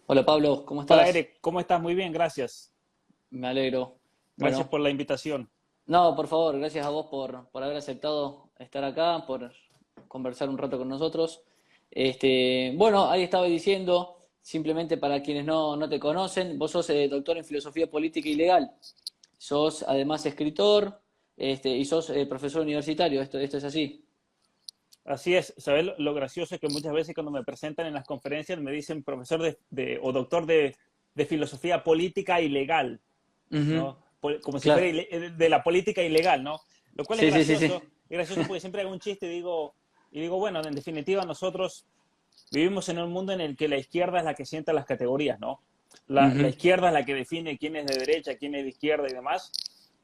Hola Pablo, ¿cómo Hola estás? Eric, ¿cómo estás? Muy bien, gracias. Me alegro. Gracias Bueno, por la invitación. no, por favor, gracias a vos por haber aceptado estar acá, por conversar un rato con nosotros. Bueno, ahí estaba diciendo, simplemente para quienes no te conocen, vos sos doctor en filosofía política y legal, sos además escritor, y sos profesor universitario, esto es así. Así es, ¿sabes? Lo gracioso es que muchas veces cuando me presentan en las conferencias me dicen profesor o doctor de filosofía política y legal, Ujú. ¿no? Como si fuera Claro, de la política ilegal, ¿no? Lo cual sí, sí, sí, sí. es gracioso porque siempre hago un chiste y digo, bueno, en definitiva nosotros vivimos en un mundo en el que la izquierda es la que sienta las categorías, ¿no? La Ujú. izquierda es la que define quién es de derecha, quién es de izquierda y demás,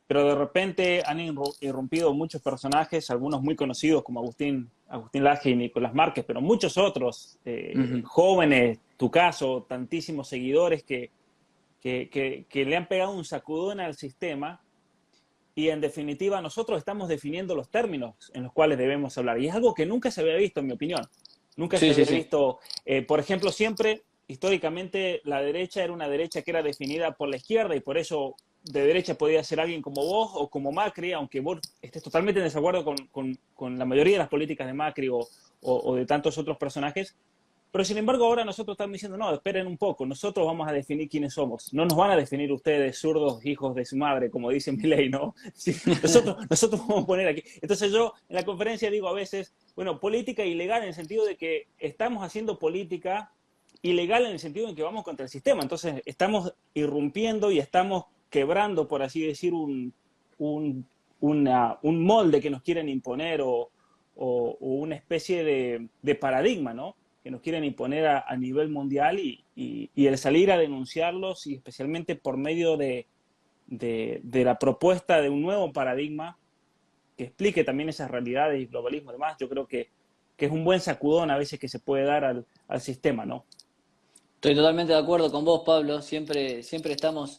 pero de repente han irrumpido muchos personajes, algunos muy conocidos como Agustín Laje y Nicolás Márquez, pero muchos otros, Ujú. jóvenes, tu caso, tantísimos seguidores que le han pegado un sacudón al sistema y en definitiva nosotros estamos definiendo los términos en los cuales debemos hablar. Y es algo que nunca se había visto, en mi opinión. Nunca se Sí, sí, había sí. visto, por ejemplo, siempre históricamente la derecha era una derecha que era definida por la izquierda y por eso de derecha podía ser alguien como vos o como Macri, aunque vos estés totalmente en desacuerdo con la mayoría de las políticas de Macri o de tantos otros personajes, pero sin embargo ahora nosotros estamos diciendo, no, esperen un poco, nosotros vamos a definir quiénes somos. No nos van a definir ustedes zurdos hijos de su madre, como dice mi ley, ¿no? Sí, nosotros vamos a poner aquí. Entonces yo en la conferencia digo a veces, bueno, política ilegal en el sentido de que estamos haciendo política ilegal en el sentido en que vamos contra el sistema. Entonces estamos irrumpiendo y estamos quebrando, por así decir, un, un molde que nos quieren imponer o una especie de paradigma, ¿no? Que nos quieren imponer a nivel mundial y el salir a denunciarlos y especialmente por medio de la propuesta de un nuevo paradigma que explique también esas realidades y globalismo y demás, yo creo que es un buen sacudón a veces que se puede dar al sistema, ¿no? Estoy totalmente de acuerdo con vos, Pablo. Siempre estamos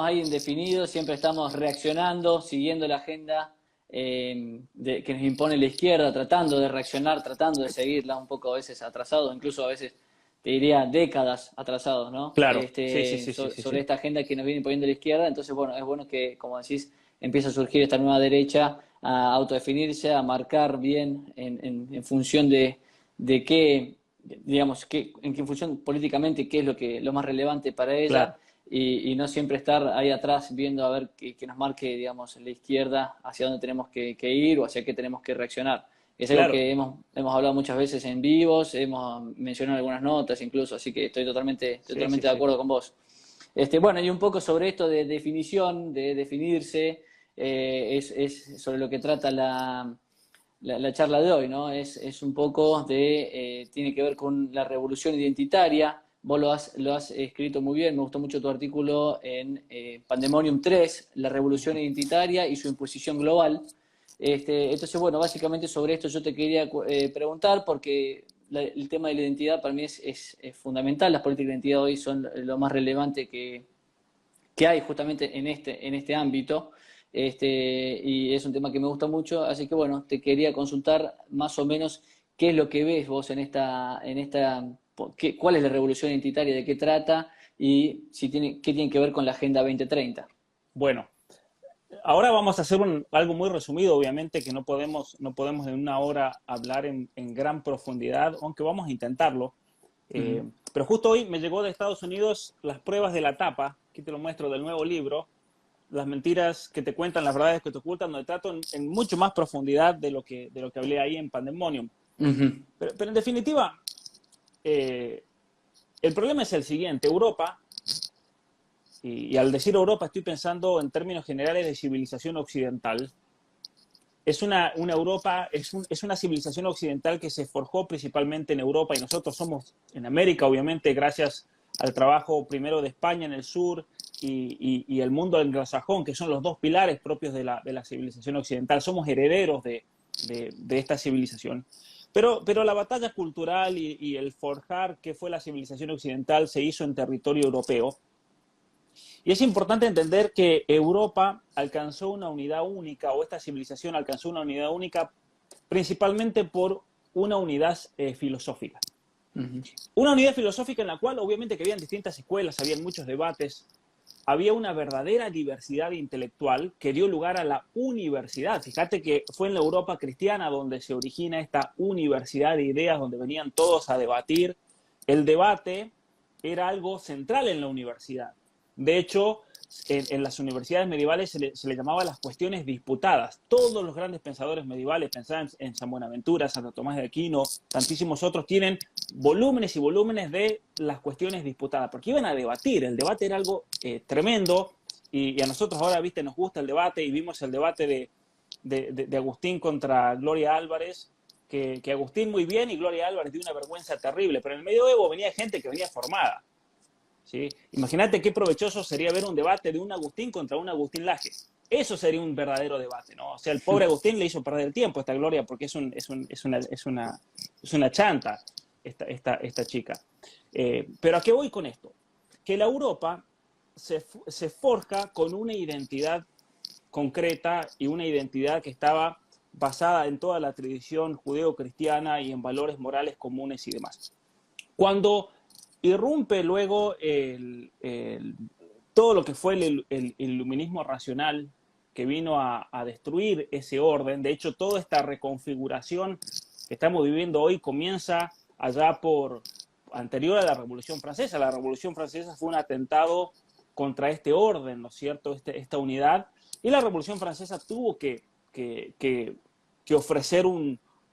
ahí indefinidos, siempre estamos reaccionando, siguiendo la agenda que nos impone la izquierda, tratando de reaccionar, tratando de seguirla, un poco a veces atrasado, incluso a veces te diría décadas atrasados, ¿no? Claro, sí, sí, sí, sí, sí, Sobre sí. esta agenda que nos viene imponiendo la izquierda. Entonces, bueno, es bueno que, como decís, empieza a surgir esta nueva derecha a autodefinirse, a marcar bien en función de qué digamos, en qué función políticamente qué es lo más relevante para ella Claro, y no siempre estar ahí atrás viendo a ver que nos marque, digamos, la izquierda hacia dónde tenemos que ir o hacia qué tenemos que reaccionar. Es algo claro. que hemos hablado muchas veces en vivos, hemos mencionado algunas notas incluso, así que estoy Sí, sí, totalmente de sí. acuerdo con vos. Bueno, y un poco sobre esto de definición, de definirse, es sobre lo que trata la charla de hoy, ¿no? Es un poco tiene que ver con la revolución identitaria. Vos lo has escrito muy bien, me gustó mucho tu artículo en Pandemonium 3, la revolución identitaria y su imposición global. Entonces, bueno, básicamente sobre esto yo te quería preguntar, porque el tema de la identidad para mí es fundamental. Las políticas de identidad hoy son lo más relevante que hay justamente en este ámbito. Y es un tema que me gusta mucho, así que bueno, te quería consultar más o menos qué es lo que ves vos cuál es la revolución identitaria, de qué trata y si qué tiene que ver con la Agenda 2030. Bueno, ahora vamos a hacer algo muy resumido, obviamente, que no podemos en una hora hablar en gran profundidad, aunque vamos a intentarlo. Ujú. Pero justo hoy me llegó de Estados Unidos las pruebas de la tapa, aquí te lo muestro, del nuevo libro, las mentiras que te cuentan, las verdades que te ocultan, donde trato en mucho más profundidad de lo que hablé ahí en Pandemonium. Ujú. Pero en definitiva, eh, el problema es el siguiente, Europa, y al decir Europa estoy pensando en términos generales de civilización occidental, es una Europa, es una civilización occidental que se forjó principalmente en Europa y nosotros somos en América, obviamente, gracias al trabajo primero de España en el sur y el mundo anglosajón, que son los dos pilares propios de la civilización occidental. Somos herederos de esta civilización. Pero la batalla cultural y el forjar que fue la civilización occidental se hizo en territorio europeo. Y es importante entender que Europa alcanzó una unidad única, o esta civilización alcanzó una unidad única, principalmente por una unidad filosófica. Ujú. Una unidad filosófica en la cual obviamente que habían distintas escuelas, habían muchos debates, había una verdadera diversidad intelectual que dio lugar a la universidad. Fíjate que fue en la Europa cristiana donde se origina esta universidad de ideas, donde venían todos a debatir. El debate era algo central en la universidad. De hecho, en las universidades medievales se le llamaba las cuestiones disputadas. Todos los grandes pensadores medievales, pensaban en San Buenaventura, Santo Tomás de Aquino, tantísimos otros, tienen volúmenes y volúmenes de las cuestiones disputadas, porque iban a debatir. El debate era algo tremendo, y a nosotros ahora, viste, nos gusta el debate, y vimos el debate de Agustín contra Gloria Álvarez, que Agustín muy bien y Gloria Álvarez dio una vergüenza terrible, pero en el medioevo venía gente que venía formada. ¿Sí? Imagínate qué provechoso sería ver un debate de un Agustín contra un Agustín Laje. Eso sería un verdadero debate, ¿no? O sea, el pobre Agustín le hizo perder el tiempo a esta Gloria porque es una chanta esta chica. Pero ¿a qué voy con esto? Que la Europa se forja con una identidad concreta y una identidad que estaba basada en toda la tradición judeo-cristiana y en valores morales comunes y demás. Cuando irrumpe luego todo lo que fue el iluminismo racional que vino a destruir ese orden. De hecho, toda esta reconfiguración que estamos viviendo hoy comienza allá anterior a la Revolución Francesa. La Revolución Francesa fue un atentado contra este orden, ¿no es cierto?, esta unidad. Y la Revolución Francesa tuvo que ofrecer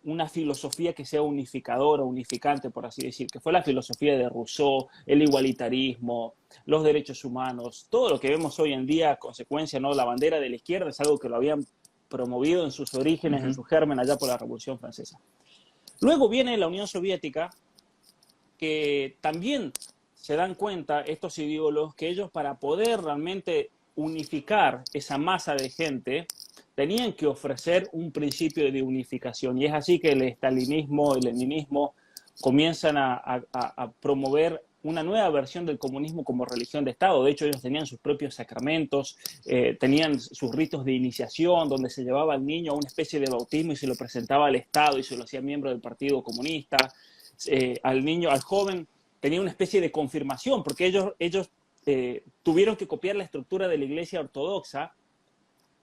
una filosofía que sea unificadora, unificante, por así decir, que fue la filosofía de Rousseau, el igualitarismo, los derechos humanos, todo lo que vemos hoy en día, a consecuencia, ¿no? La bandera de la izquierda es algo que lo habían promovido en sus orígenes, en su germen, allá por la Revolución Francesa. Luego viene la Unión Soviética, que también se dan cuenta, estos ideólogos, que ellos para poder realmente unificar esa masa de gente, tenían que ofrecer un principio de unificación. Y es así que el estalinismo, el leninismo comienzan a promover una nueva versión del comunismo como religión de Estado. De hecho, ellos tenían sus propios sacramentos, tenían sus ritos de iniciación, donde se llevaba al niño a una especie de bautismo y se lo presentaba al Estado y se lo hacía miembro del Partido Comunista. Al niño, al joven, tenía una especie de confirmación, porque ellos tuvieron que copiar la estructura de la Iglesia Ortodoxa,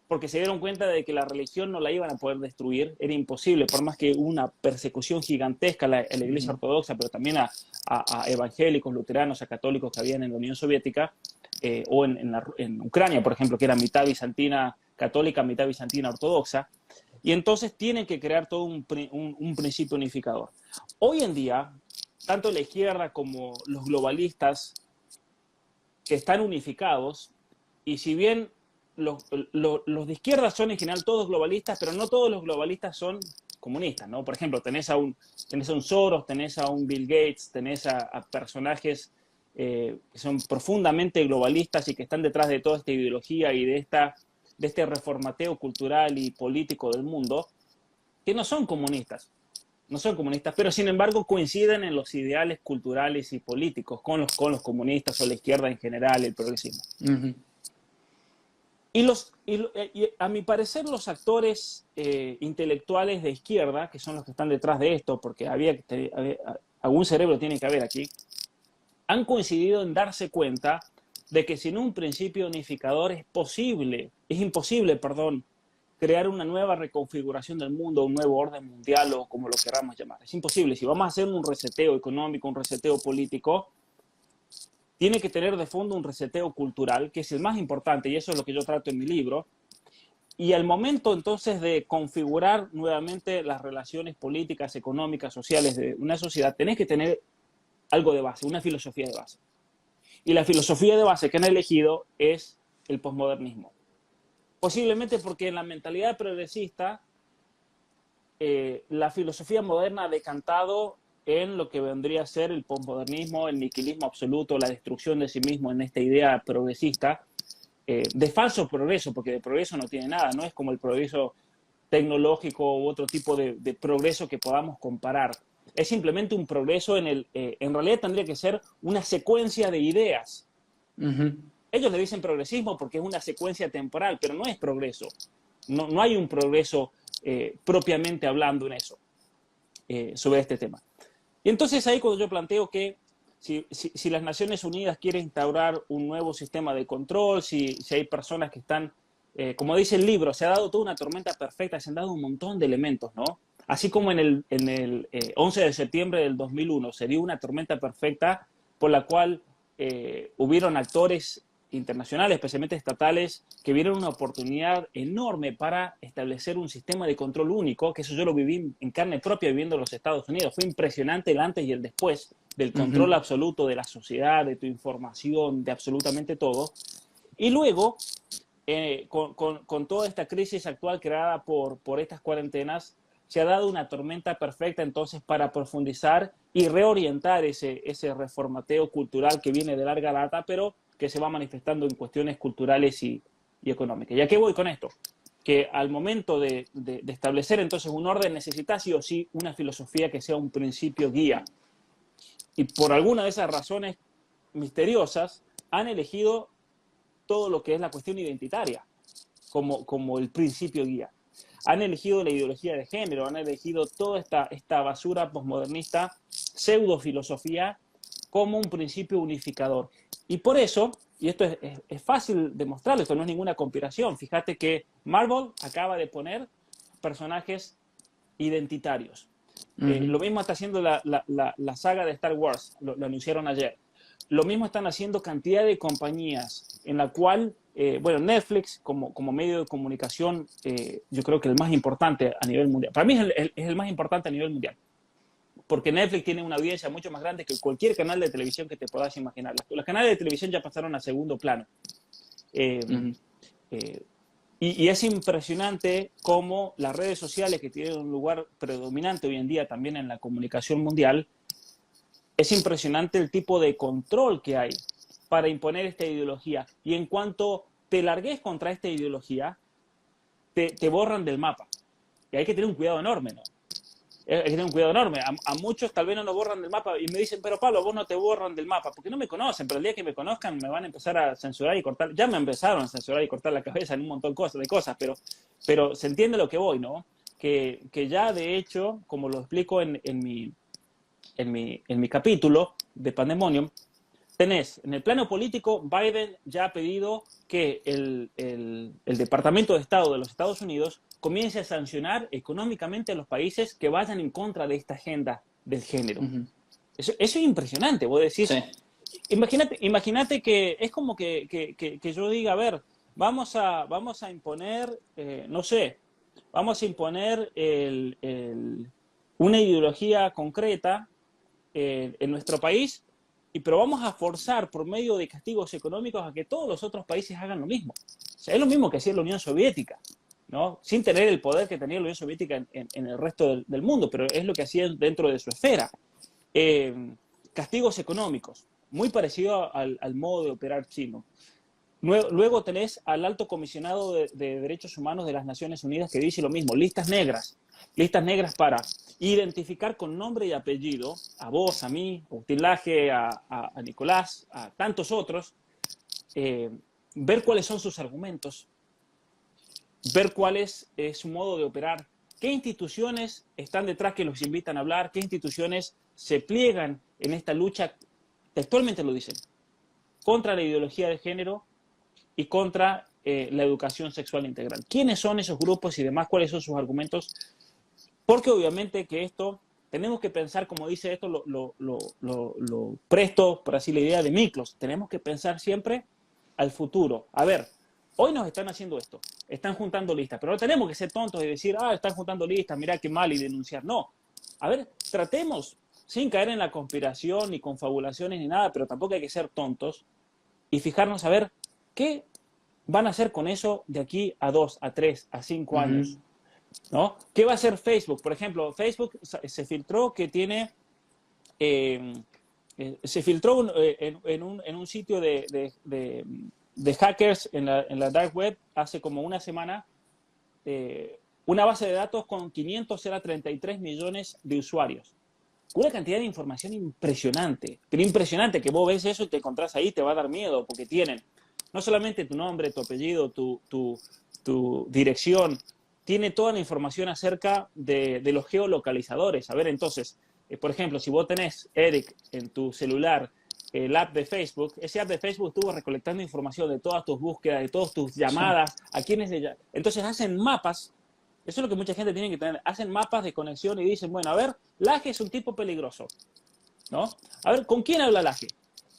porque se dieron cuenta de que la religión no la iban a poder destruir, era imposible, por más que hubo una persecución gigantesca a la Iglesia Ortodoxa, pero también a evangélicos, luteranos, a católicos que habían en la Unión Soviética, o en Ucrania, por ejemplo, que era mitad bizantina católica, mitad bizantina ortodoxa, y entonces tienen que crear todo un principio unificador. Hoy en día, tanto la izquierda como los globalistas están unificados, y si bien los de izquierda son en general todos globalistas, pero no todos los globalistas son comunistas, ¿no? Por ejemplo, tenés a un Soros, tenés a un Bill Gates, tenés a personajes que son profundamente globalistas y que están detrás de toda esta ideología y de este reformateo cultural y político del mundo, que no son comunistas. No son comunistas, pero sin embargo coinciden en los ideales culturales y políticos con los comunistas o la izquierda en general, el progresismo. Uh-huh. Y a mi parecer los actores intelectuales de izquierda, que son los que están detrás de esto, porque algún cerebro tiene que haber aquí, han coincidido en darse cuenta de que sin un principio unificador es imposible, crear una nueva reconfiguración del mundo, un nuevo orden mundial o como lo queramos llamar. Es imposible. Si vamos a hacer un reseteo económico, un reseteo político, tiene que tener de fondo un reseteo cultural, que es el más importante, y eso es lo que yo trato en mi libro. Y al momento entonces de configurar nuevamente las relaciones políticas, económicas, sociales de una sociedad, tenés que tener algo de base, una filosofía de base. Y la filosofía de base que han elegido es el posmodernismo. Posiblemente porque en la mentalidad progresista la filosofía moderna ha decantado en lo que vendría a ser el posmodernismo, el nihilismo absoluto, la destrucción de sí mismo en esta idea progresista, de falso progreso, porque de progreso no tiene nada, no es como el progreso tecnológico u otro tipo de progreso que podamos comparar. Es simplemente un progreso en realidad tendría que ser una secuencia de ideas. Uh-huh. Ellos le dicen progresismo porque es una secuencia temporal, pero no es progreso. No hay un progreso propiamente hablando en eso, sobre este tema. Y entonces ahí cuando yo planteo que si las Naciones Unidas quieren instaurar un nuevo sistema de control, si hay personas que están, como dice el libro, se ha dado toda una tormenta perfecta, se han dado un montón de elementos, ¿no? Así como en el 11 de septiembre del 2001 se dio una tormenta perfecta por la cual hubieron actores internacionales, especialmente estatales, que vieron una oportunidad enorme para establecer un sistema de control único, que eso yo lo viví en carne propia viviendo en los Estados Unidos. Fue impresionante el antes y el después del control absoluto de la sociedad, de tu información, de absolutamente todo. Y luego, con toda esta crisis actual creada por estas cuarentenas, se ha dado una tormenta perfecta entonces para profundizar y reorientar ese reformateo cultural que viene de larga data, pero que se va manifestando en cuestiones culturales y económicas. ¿Y a qué voy con esto? Que al momento de establecer entonces un orden necesita sí o sí una filosofía que sea un principio guía. Y por alguna de esas razones misteriosas han elegido todo lo que es la cuestión identitaria como el principio guía. Han elegido la ideología de género, han elegido toda esta basura posmodernista, pseudo-filosofía, como un principio unificador. Y por eso, y esto es fácil demostrarlo, esto no es ninguna conspiración, fíjate que Marvel acaba de poner personajes identitarios. Lo mismo está haciendo la saga de Star Wars, lo anunciaron ayer. Lo mismo están haciendo cantidad de compañías en la cual, bueno, Netflix como medio de comunicación, yo creo que el más importante a nivel mundial. Para mí es el más importante a nivel mundial. Porque Netflix tiene una audiencia mucho más grande que cualquier canal de televisión que te puedas imaginar. Los canales de televisión ya pasaron a segundo plano. Y es impresionante cómo las redes sociales, que tienen un lugar predominante hoy en día también en la comunicación mundial, es impresionante el tipo de control que hay para imponer esta ideología. Y en cuanto te largues contra esta ideología, te borran del mapa. Y hay que tener un cuidado enorme, ¿no? Hay que tener un cuidado enorme. A muchos tal vez no nos borran del mapa y me dicen, pero Pablo, vos no te borran del mapa, porque no me conocen, pero el día que me conozcan me van a empezar a censurar y cortar. Ya me empezaron a censurar y cortar la cabeza en un montón de cosas, pero se entiende lo que voy, ¿no? Que ya de hecho, como lo explico en mi capítulo de Pandemonium, tenés en el plano político, Biden ya ha pedido que el Departamento de Estado de los Estados Unidos comience a sancionar económicamente a los países que vayan en contra de esta agenda del género. Eso es impresionante, vos decís. Sí. Imagínate que es como que yo diga, a ver, vamos a imponer, no sé, vamos a imponer una ideología concreta en nuestro país, pero vamos a forzar por medio de castigos económicos a que todos los otros países hagan lo mismo. O sea, es lo mismo que hacía la Unión Soviética, ¿no? Sin tener el poder que tenía la Unión Soviética en el resto del mundo, pero es lo que hacían dentro de su esfera. Castigos económicos, muy parecido al modo de operar chino. Luego tenés al alto comisionado de Derechos Humanos de las Naciones Unidas que dice lo mismo, listas negras para identificar con nombre y apellido a vos, a mí, a Agustín Laje, a Nicolás, a tantos otros, ver cuáles son sus argumentos, ver cuál es su modo de operar, qué instituciones están detrás que los invitan a hablar, qué instituciones se pliegan en esta lucha, textualmente lo dicen, contra la ideología de género y contra la educación sexual integral. ¿Quiénes son esos grupos y demás? ¿Cuáles son sus argumentos? Porque obviamente que esto, tenemos que pensar, como dice esto, lo presto, por así la idea de Miklos, tenemos que pensar siempre al futuro. A ver, hoy nos están haciendo esto, están juntando listas, pero no tenemos que ser tontos y decir, están juntando listas, mirá qué mal, y denunciar. No, a ver, tratemos, sin caer en la conspiración, ni confabulaciones, ni nada, pero tampoco hay que ser tontos, y fijarnos a ver qué van a hacer con eso de aquí a 2, a 3, a 5 años. ¿No? ¿Qué va a hacer Facebook? Por ejemplo, Facebook se filtró que tiene... se filtró en un sitio de hackers en la dark web hace como una semana una base de datos con 533 millones de usuarios. Una cantidad de información impresionante, pero impresionante, que vos ves eso y te encontrás ahí, te va a dar miedo, porque tienen no solamente tu nombre, tu apellido, tu dirección, tiene toda la información acerca de los geolocalizadores. A ver, entonces, por ejemplo, si vos tenés, Eric, en tu celular el app de Facebook, ese app de Facebook estuvo recolectando información de todas tus búsquedas, de todas tus Sí. llamadas, a quienes de... Entonces hacen mapas, eso es lo que mucha gente tiene que tener, hacen mapas de conexión y dicen, bueno, a ver, Laje es un tipo peligroso, ¿no? A ver, ¿con quién habla Laje?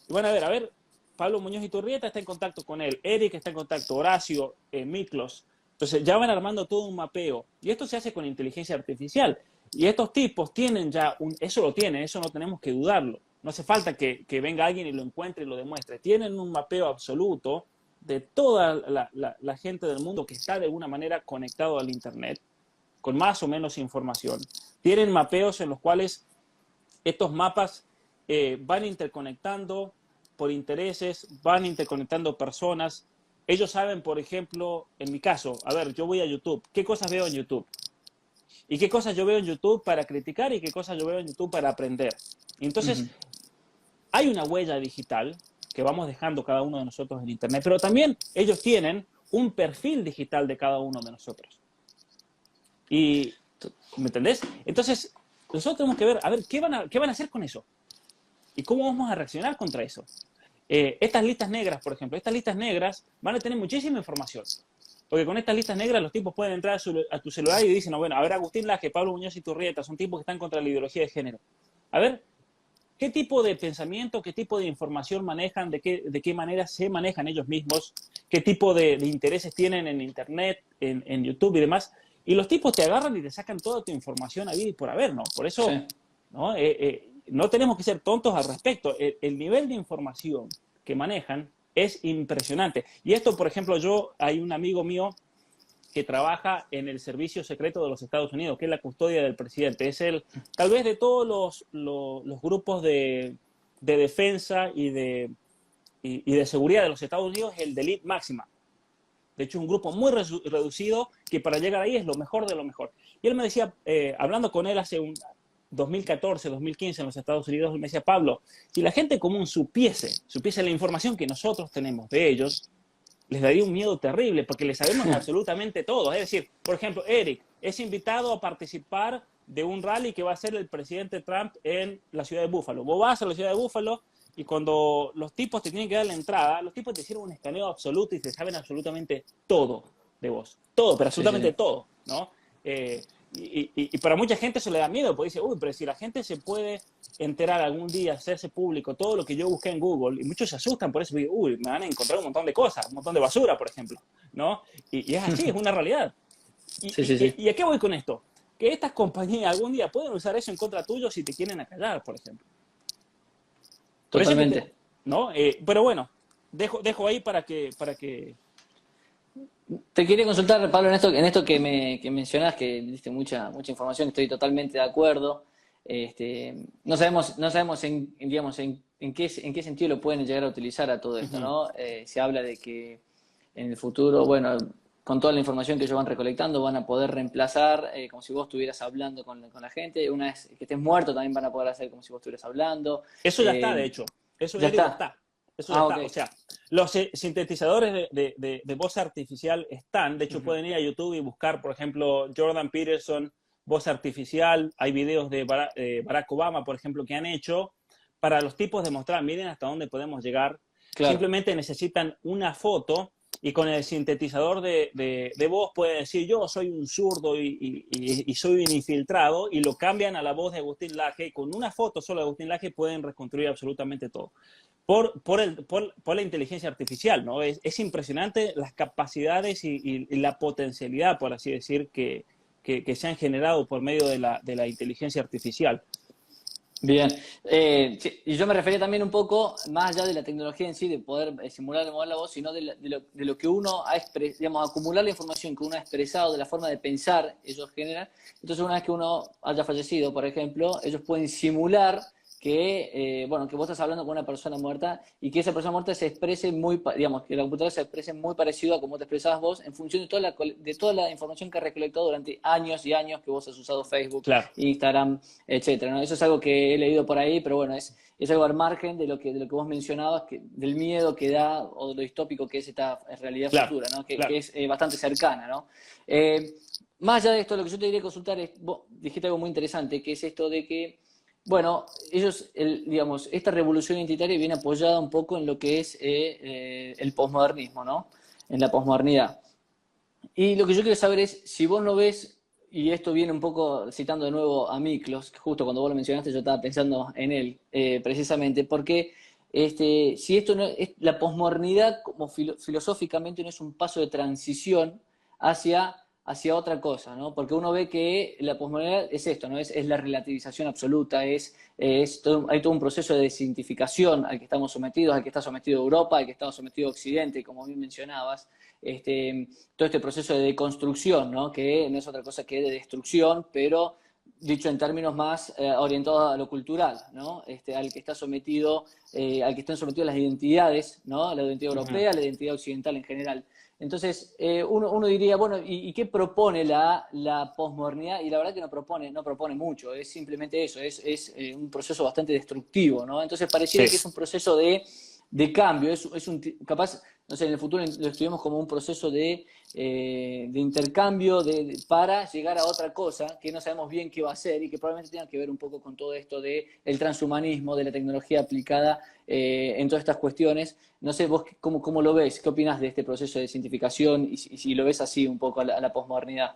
Y van a ver, Pablo Muñoz Iturrieta está en contacto con él, Eric está en contacto, Horacio, Miklos. Entonces ya van armando todo un mapeo. Y esto se hace con inteligencia artificial. Y estos tipos tienen ya, eso lo tienen, eso no tenemos que dudarlo. No hace falta que venga alguien y lo encuentre y lo demuestre. Tienen un mapeo absoluto de toda la gente del mundo que está de alguna manera conectado al Internet, con más o menos información. Tienen mapeos en los cuales estos mapas van interconectando por intereses, van interconectando personas. Ellos saben, por ejemplo, en mi caso, a ver, yo voy a YouTube, ¿qué cosas veo en YouTube? ¿Y qué cosas yo veo en YouTube para criticar y qué cosas yo veo en YouTube para aprender? Entonces, hay una huella digital que vamos dejando cada uno de nosotros en Internet, pero también ellos tienen un perfil digital de cada uno de nosotros. Y, ¿me entendés? Entonces, nosotros tenemos que ver, a ver, ¿qué van a hacer con eso? ¿Y cómo vamos a reaccionar contra eso? Estas listas negras, por ejemplo, estas listas negras van a tener muchísima información. Porque con estas listas negras los tipos pueden entrar a tu celular y dicen, no, bueno, a ver, Agustín Laje, Pablo Muñoz Iturrieta, son tipos que están contra la ideología de género. A ver, ¿qué tipo de pensamiento, qué tipo de información manejan, de qué manera se manejan ellos mismos, qué tipo de intereses tienen en Internet, en YouTube y demás? Y los tipos te agarran y te sacan toda tu información a vida y por haber, ¿no? Por eso, Sí. ¿no? No tenemos que ser tontos al respecto. El nivel de información que manejan es impresionante. Y esto, por ejemplo, hay un amigo mío que trabaja en el servicio secreto de los Estados Unidos, que es la custodia del presidente. Es tal vez de todos los grupos de defensa y de seguridad de los Estados Unidos, el de elite máxima. De hecho, un grupo muy reducido que para llegar ahí es lo mejor de lo mejor. Y él me decía, hablando con él hace 2014, 2015 en los Estados Unidos, él me decía, Pablo, si la gente común supiese la información que nosotros tenemos de ellos, les daría un miedo terrible porque les sabemos absolutamente todo. Es decir, por ejemplo, Eric es invitado a participar de un rally que va a hacer el presidente Trump en la ciudad de Búfalo. Vos vas a la ciudad de Búfalo y cuando los tipos te tienen que dar la entrada, los tipos te hicieron un escaneo absoluto y te saben absolutamente todo de vos. Todo, pero absolutamente todo, ¿no? Y para mucha gente eso le da miedo, porque dice, uy, pero si la gente se puede enterar algún día, hacerse público, todo lo que yo busqué en Google, y muchos se asustan por eso, porque, uy, me van a encontrar un montón de cosas, un montón de basura, por ejemplo, ¿no? Y es así, es una realidad. ¿Y a qué voy con esto? Que estas compañías algún día pueden usar eso en contra tuyo si te quieren acallar, por ejemplo. Por Totalmente. eso ¿no? Pero bueno, dejo ahí para que Te quería consultar, Pablo, en esto que mencionás, que diste mucha información, estoy totalmente de acuerdo. No sabemos digamos, en qué sentido lo pueden llegar a utilizar a todo esto, ¿no? Se habla de que en el futuro, bueno, con toda la información que ellos van recolectando, van a poder reemplazar, como si vos estuvieras hablando con la gente. Una vez que estés muerto, también van a poder hacer como si vos estuvieras hablando. Eso ya está, de hecho. Eso Ya ya digo, está. está. Eso ya está. Ok. O sea, los sintetizadores de voz artificial están. De hecho, pueden ir a YouTube y buscar, por ejemplo, Jordan Peterson, voz artificial. Hay videos de Barack Obama, por ejemplo, que han hecho para los tipos demostrar, miren hasta dónde podemos llegar. Claro. Simplemente necesitan una foto y con el sintetizador de voz pueden decir yo soy un zurdo y soy un infiltrado y lo cambian a la voz de Agustín Laje. Con una foto solo de Agustín Laje pueden reconstruir absolutamente todo. Por la inteligencia artificial, ¿no? Es impresionante las capacidades y la potencialidad, por así decir, que se han generado por medio de la inteligencia artificial. Bien. Sí, y yo me refería también un poco, más allá de la tecnología en sí, de poder simular y mover la voz, sino de lo que uno ha digamos, acumular la información que uno ha expresado, de la forma de pensar, ellos generan. Entonces, una vez que uno haya fallecido, por ejemplo, ellos pueden simular que vos estás hablando con una persona muerta y que esa persona muerta se exprese digamos, que la computadora se exprese muy parecido a como te expresabas vos en función de toda la información que has recolectado durante años y años que vos has usado Facebook, Claro. Instagram, etcétera, ¿no? Eso es algo que he leído por ahí, pero bueno, es algo al margen de lo que vos mencionabas, del miedo que da o de lo distópico que es esta realidad futura, ¿no? Que es bastante cercana, ¿no? Más allá de esto, lo que yo te quería consultar es, vos dijiste algo muy interesante, que es esto de que Bueno, ellos, digamos, esta revolución identitaria viene apoyada un poco en lo que es el posmodernismo, ¿no? En la posmodernidad. Y lo que yo quiero saber es, si vos no ves, y esto viene un poco citando de nuevo a Miklos, que justo cuando vos lo mencionaste yo estaba pensando en él, precisamente, porque si esto no es, la posmodernidad como filosóficamente no es un paso de transición hacia otra cosa, ¿no? Porque uno ve que la posmodernidad es esto, ¿no? Es la relativización absoluta, hay todo un proceso de desidentificación al que estamos sometidos, al que está sometido Europa, al que está sometido Occidente, como bien mencionabas, todo este proceso de deconstrucción, ¿no? Que no es otra cosa que de destrucción, pero dicho en términos más orientados a lo cultural, ¿no? Al que está sometido, al que están sometidas las identidades, ¿no? La identidad Ujú. europea, la identidad occidental en general. Entonces, uno diría, bueno, ¿y qué propone la posmodernidad? Y la verdad que no propone mucho, es simplemente eso, es un proceso bastante destructivo, ¿no? Entonces pareciera Sí. que es un proceso de cambio, capaz, no sé, en el futuro lo estudiamos como un proceso de intercambio para llegar a otra cosa que no sabemos bien qué va a ser y que probablemente tenga que ver un poco con todo esto del transhumanismo, de la tecnología aplicada en todas estas cuestiones. No sé, vos cómo lo ves, qué opinas de este proceso de cientificación y si lo ves así un poco a la posmodernidad.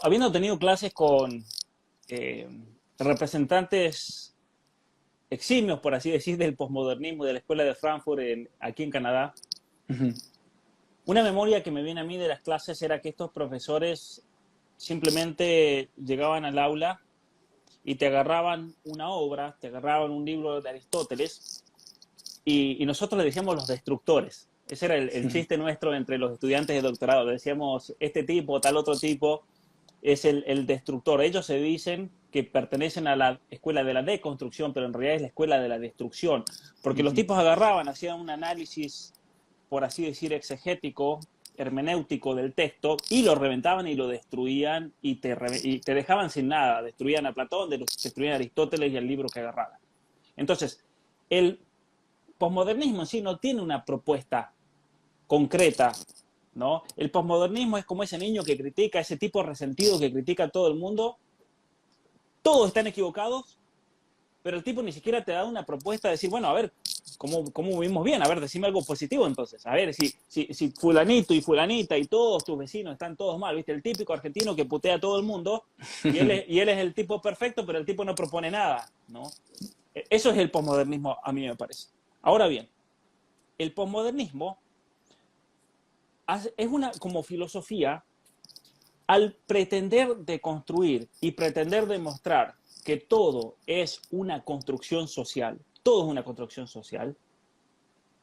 Habiendo tenido clases con eh, representantes eximios, por así decir, del posmodernismo de la Escuela de Frankfurt aquí en Canadá, Ujú. una memoria que me viene a mí de las clases era que estos profesores simplemente llegaban al aula y te agarraban una obra, te agarraban un libro de Aristóteles y nosotros le decíamos los destructores. Ese era el chiste nuestro entre los estudiantes de doctorado. Le decíamos, este tipo, tal otro tipo, es el destructor. Ellos se dicen que pertenecen a la escuela de la deconstrucción, pero en realidad es la escuela de la destrucción, porque los Ujú. tipos agarraban, hacían un análisis, por así decir, exegético, hermenéutico del texto, y lo reventaban y lo destruían y te dejaban sin nada. Destruían a Platón, destruían a Aristóteles y el libro que agarraban. Entonces, el posmodernismo en sí no tiene una propuesta concreta, ¿no? El posmodernismo es como ese niño que critica, ese tipo resentido que critica a todo el mundo. Todos están equivocados, pero el tipo ni siquiera te da una propuesta de decir, bueno, a ver, ¿cómo vivimos bien? A ver, decime algo positivo entonces. A ver, si fulanito y fulanita y todos tus vecinos están todos mal, ¿viste? El típico argentino que putea a todo el mundo y él es el tipo perfecto, pero el tipo no propone nada, ¿no? Eso es el posmodernismo, a mí me parece. Ahora bien, el posmodernismo es una, como filosofía, al pretender deconstruir y pretender demostrar que todo es una construcción social, todo es una construcción social,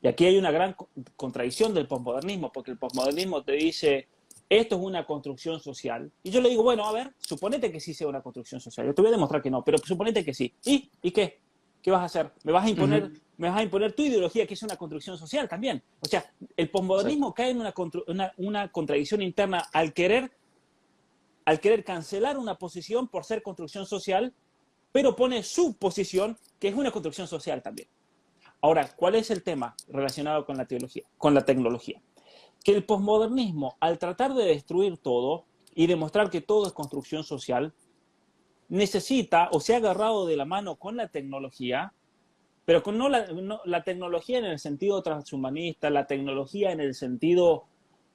y aquí hay una gran contradicción del posmodernismo, porque el posmodernismo te dice, esto es una construcción social, y yo le digo, bueno, a ver, suponete que sí sea una construcción social, yo te voy a demostrar que no, pero suponete que sí, ¿y qué? ¿Qué vas a hacer? Ujú. Me vas a imponer tu ideología, que es una construcción social también. O sea, el Exacto. posmodernismo cae en una contradicción interna al querer cancelar una posición por ser construcción social, pero pone su posición, que es una construcción social también. Ahora, ¿cuál es el tema relacionado con la teología, con la tecnología? Que el posmodernismo, al tratar de destruir todo y demostrar que todo es construcción social, necesita o se ha agarrado de la mano con la tecnología, pero con no la tecnología en el sentido transhumanista, la tecnología en el sentido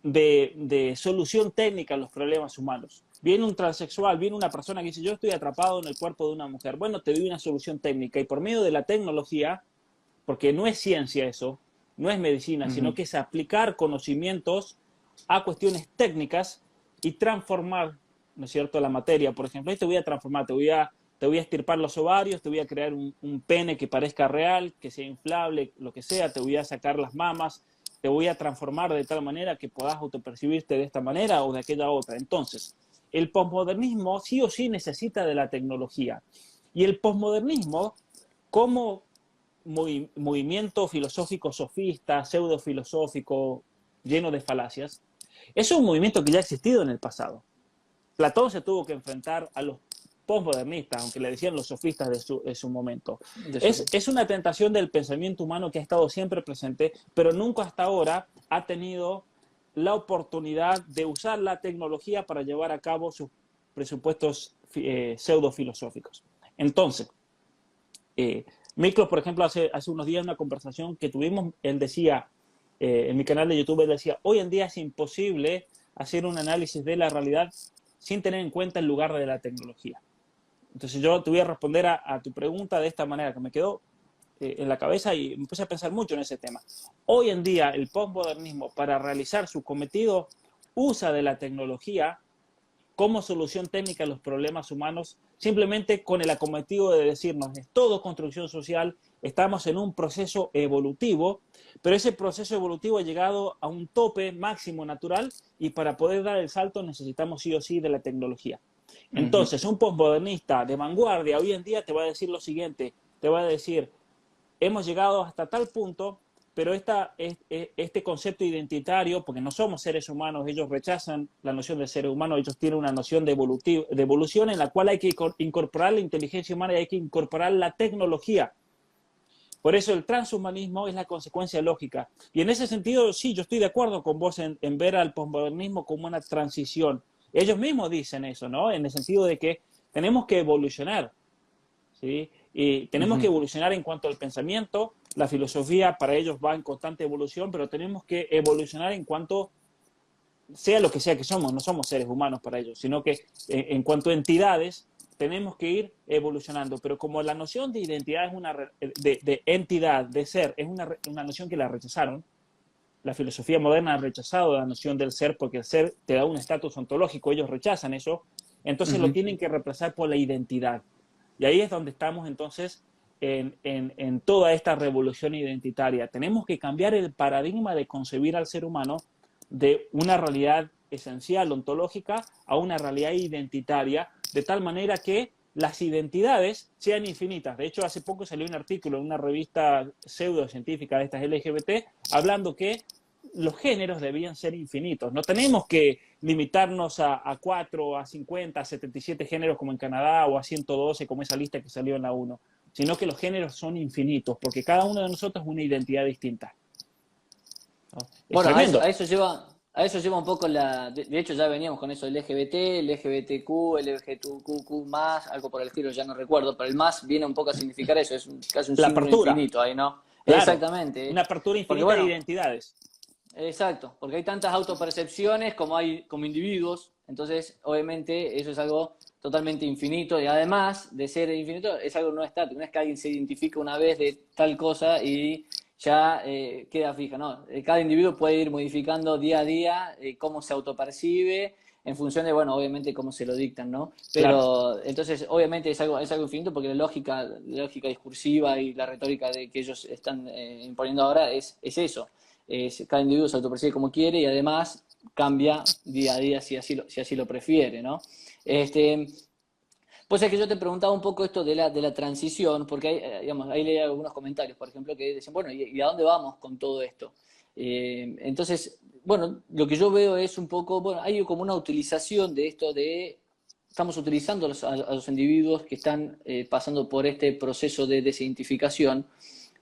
de solución técnica a los problemas humanos. Viene un transexual, viene una persona que dice, yo estoy atrapado en el cuerpo de una mujer. Bueno, te doy una solución técnica y por medio de la tecnología, porque no es ciencia eso, no es medicina, sino Ujú. que es aplicar conocimientos a cuestiones técnicas y transformar, ¿no es cierto?, la materia. Por ejemplo, te voy a transformar, te voy a estirpar los ovarios, te voy a crear un pene que parezca real, que sea inflable, lo que sea, te voy a sacar las mamas, te voy a transformar de tal manera que puedas autopercibirte de esta manera o de aquella otra. Entonces, el posmodernismo sí o sí necesita de la tecnología. Y el posmodernismo, como movimiento filosófico sofista, pseudo filosófico, lleno de falacias, es un movimiento que ya ha existido en el pasado. Platón se tuvo que enfrentar a los postmodernistas, aunque le decían los sofistas de su momento. De eso. Es una tentación del pensamiento humano que ha estado siempre presente, pero nunca hasta ahora ha tenido la oportunidad de usar la tecnología para llevar a cabo sus presupuestos pseudo-filosóficos. Entonces, Miklos, por ejemplo, hace unos días una conversación que tuvimos, él decía, en mi canal de YouTube, él decía, hoy en día es imposible hacer un análisis de la realidad sin tener en cuenta el lugar de la tecnología. Entonces yo te voy a responder a tu pregunta de esta manera, que me quedó en la cabeza y me puse a pensar mucho en ese tema. Hoy en día el postmodernismo, para realizar su cometido, usa de la tecnología como solución técnica a los problemas humanos, simplemente con el acometido de decirnos, es todo construcción social, estamos en un proceso evolutivo, pero ese proceso evolutivo ha llegado a un tope máximo natural y para poder dar el salto necesitamos sí o sí de la tecnología. Entonces, un postmodernista de vanguardia hoy en día te va a decir lo siguiente, te va a decir, hemos llegado hasta tal punto, pero este concepto identitario, porque no somos seres humanos, ellos rechazan la noción de ser humano, ellos tienen una noción de evolución en la cual hay que incorporar la inteligencia humana y hay que incorporar la tecnología. Por eso el transhumanismo es la consecuencia lógica. Y en ese sentido, sí, yo estoy de acuerdo con vos en ver al posmodernismo como una transición. Ellos mismos dicen eso, ¿no? En el sentido de que tenemos que evolucionar, ¿sí? Y tenemos que evolucionar en cuanto al pensamiento. La filosofía para ellos va en constante evolución, pero tenemos que evolucionar en cuanto sea lo que sea que somos. No somos seres humanos para ellos, sino que en cuanto a entidades tenemos que ir evolucionando. Pero como la noción de identidad es de entidad, de ser, es una noción que la rechazaron, la filosofía moderna ha rechazado la noción del ser porque el ser te da un estatus ontológico, ellos rechazan eso, entonces lo tienen que reemplazar por la identidad. Y ahí es donde estamos entonces en toda esta revolución identitaria. Tenemos que cambiar el paradigma de concebir al ser humano de una realidad esencial, ontológica, a una realidad identitaria, de tal manera que las identidades sean infinitas. De hecho, hace poco salió un artículo en una revista pseudocientífica de estas LGBT hablando que los géneros debían ser infinitos. No tenemos que limitarnos a 4, a 50, a 77 géneros como en Canadá o a 112 como esa lista que salió en la 1, sino que los géneros son infinitos porque cada uno de nosotros es una identidad distinta. ¿No? Es Bueno, tremendo. a eso lleva un poco de hecho ya veníamos con eso, el LGBT, el LGBTQ, el LGBTQ+, algo por el estilo, ya no recuerdo, pero el más viene un poco a significar eso, es casi un La símbolo apertura, infinito ahí, ¿no? claro, Exactamente. una apertura Porque infinita de bueno, identidades. exacto, porque hay tantas autopercepciones como hay como individuos, entonces obviamente eso es algo totalmente infinito y además de ser infinito es algo no estático, no es que alguien se identifica una vez de tal cosa y ya queda fija, no, cada individuo puede ir modificando día a día cómo se autopercibe en función de, bueno, obviamente cómo se lo dictan, ¿no? Claro. Pero entonces obviamente es algo infinito porque la lógica discursiva y la retórica que ellos están imponiendo ahora es eso. Cada individuo se autopercibe como quiere y además cambia día a día si así lo prefiere, ¿no? Este, pues es que yo te preguntaba un poco esto de la transición, porque hay, digamos, ahí leí algunos comentarios, por ejemplo, que decían, bueno, ¿y a dónde vamos con todo esto? Entonces, bueno, lo que yo veo es un poco, bueno, hay como una utilización de esto de, estamos utilizando a los individuos que están pasando por este proceso de desidentificación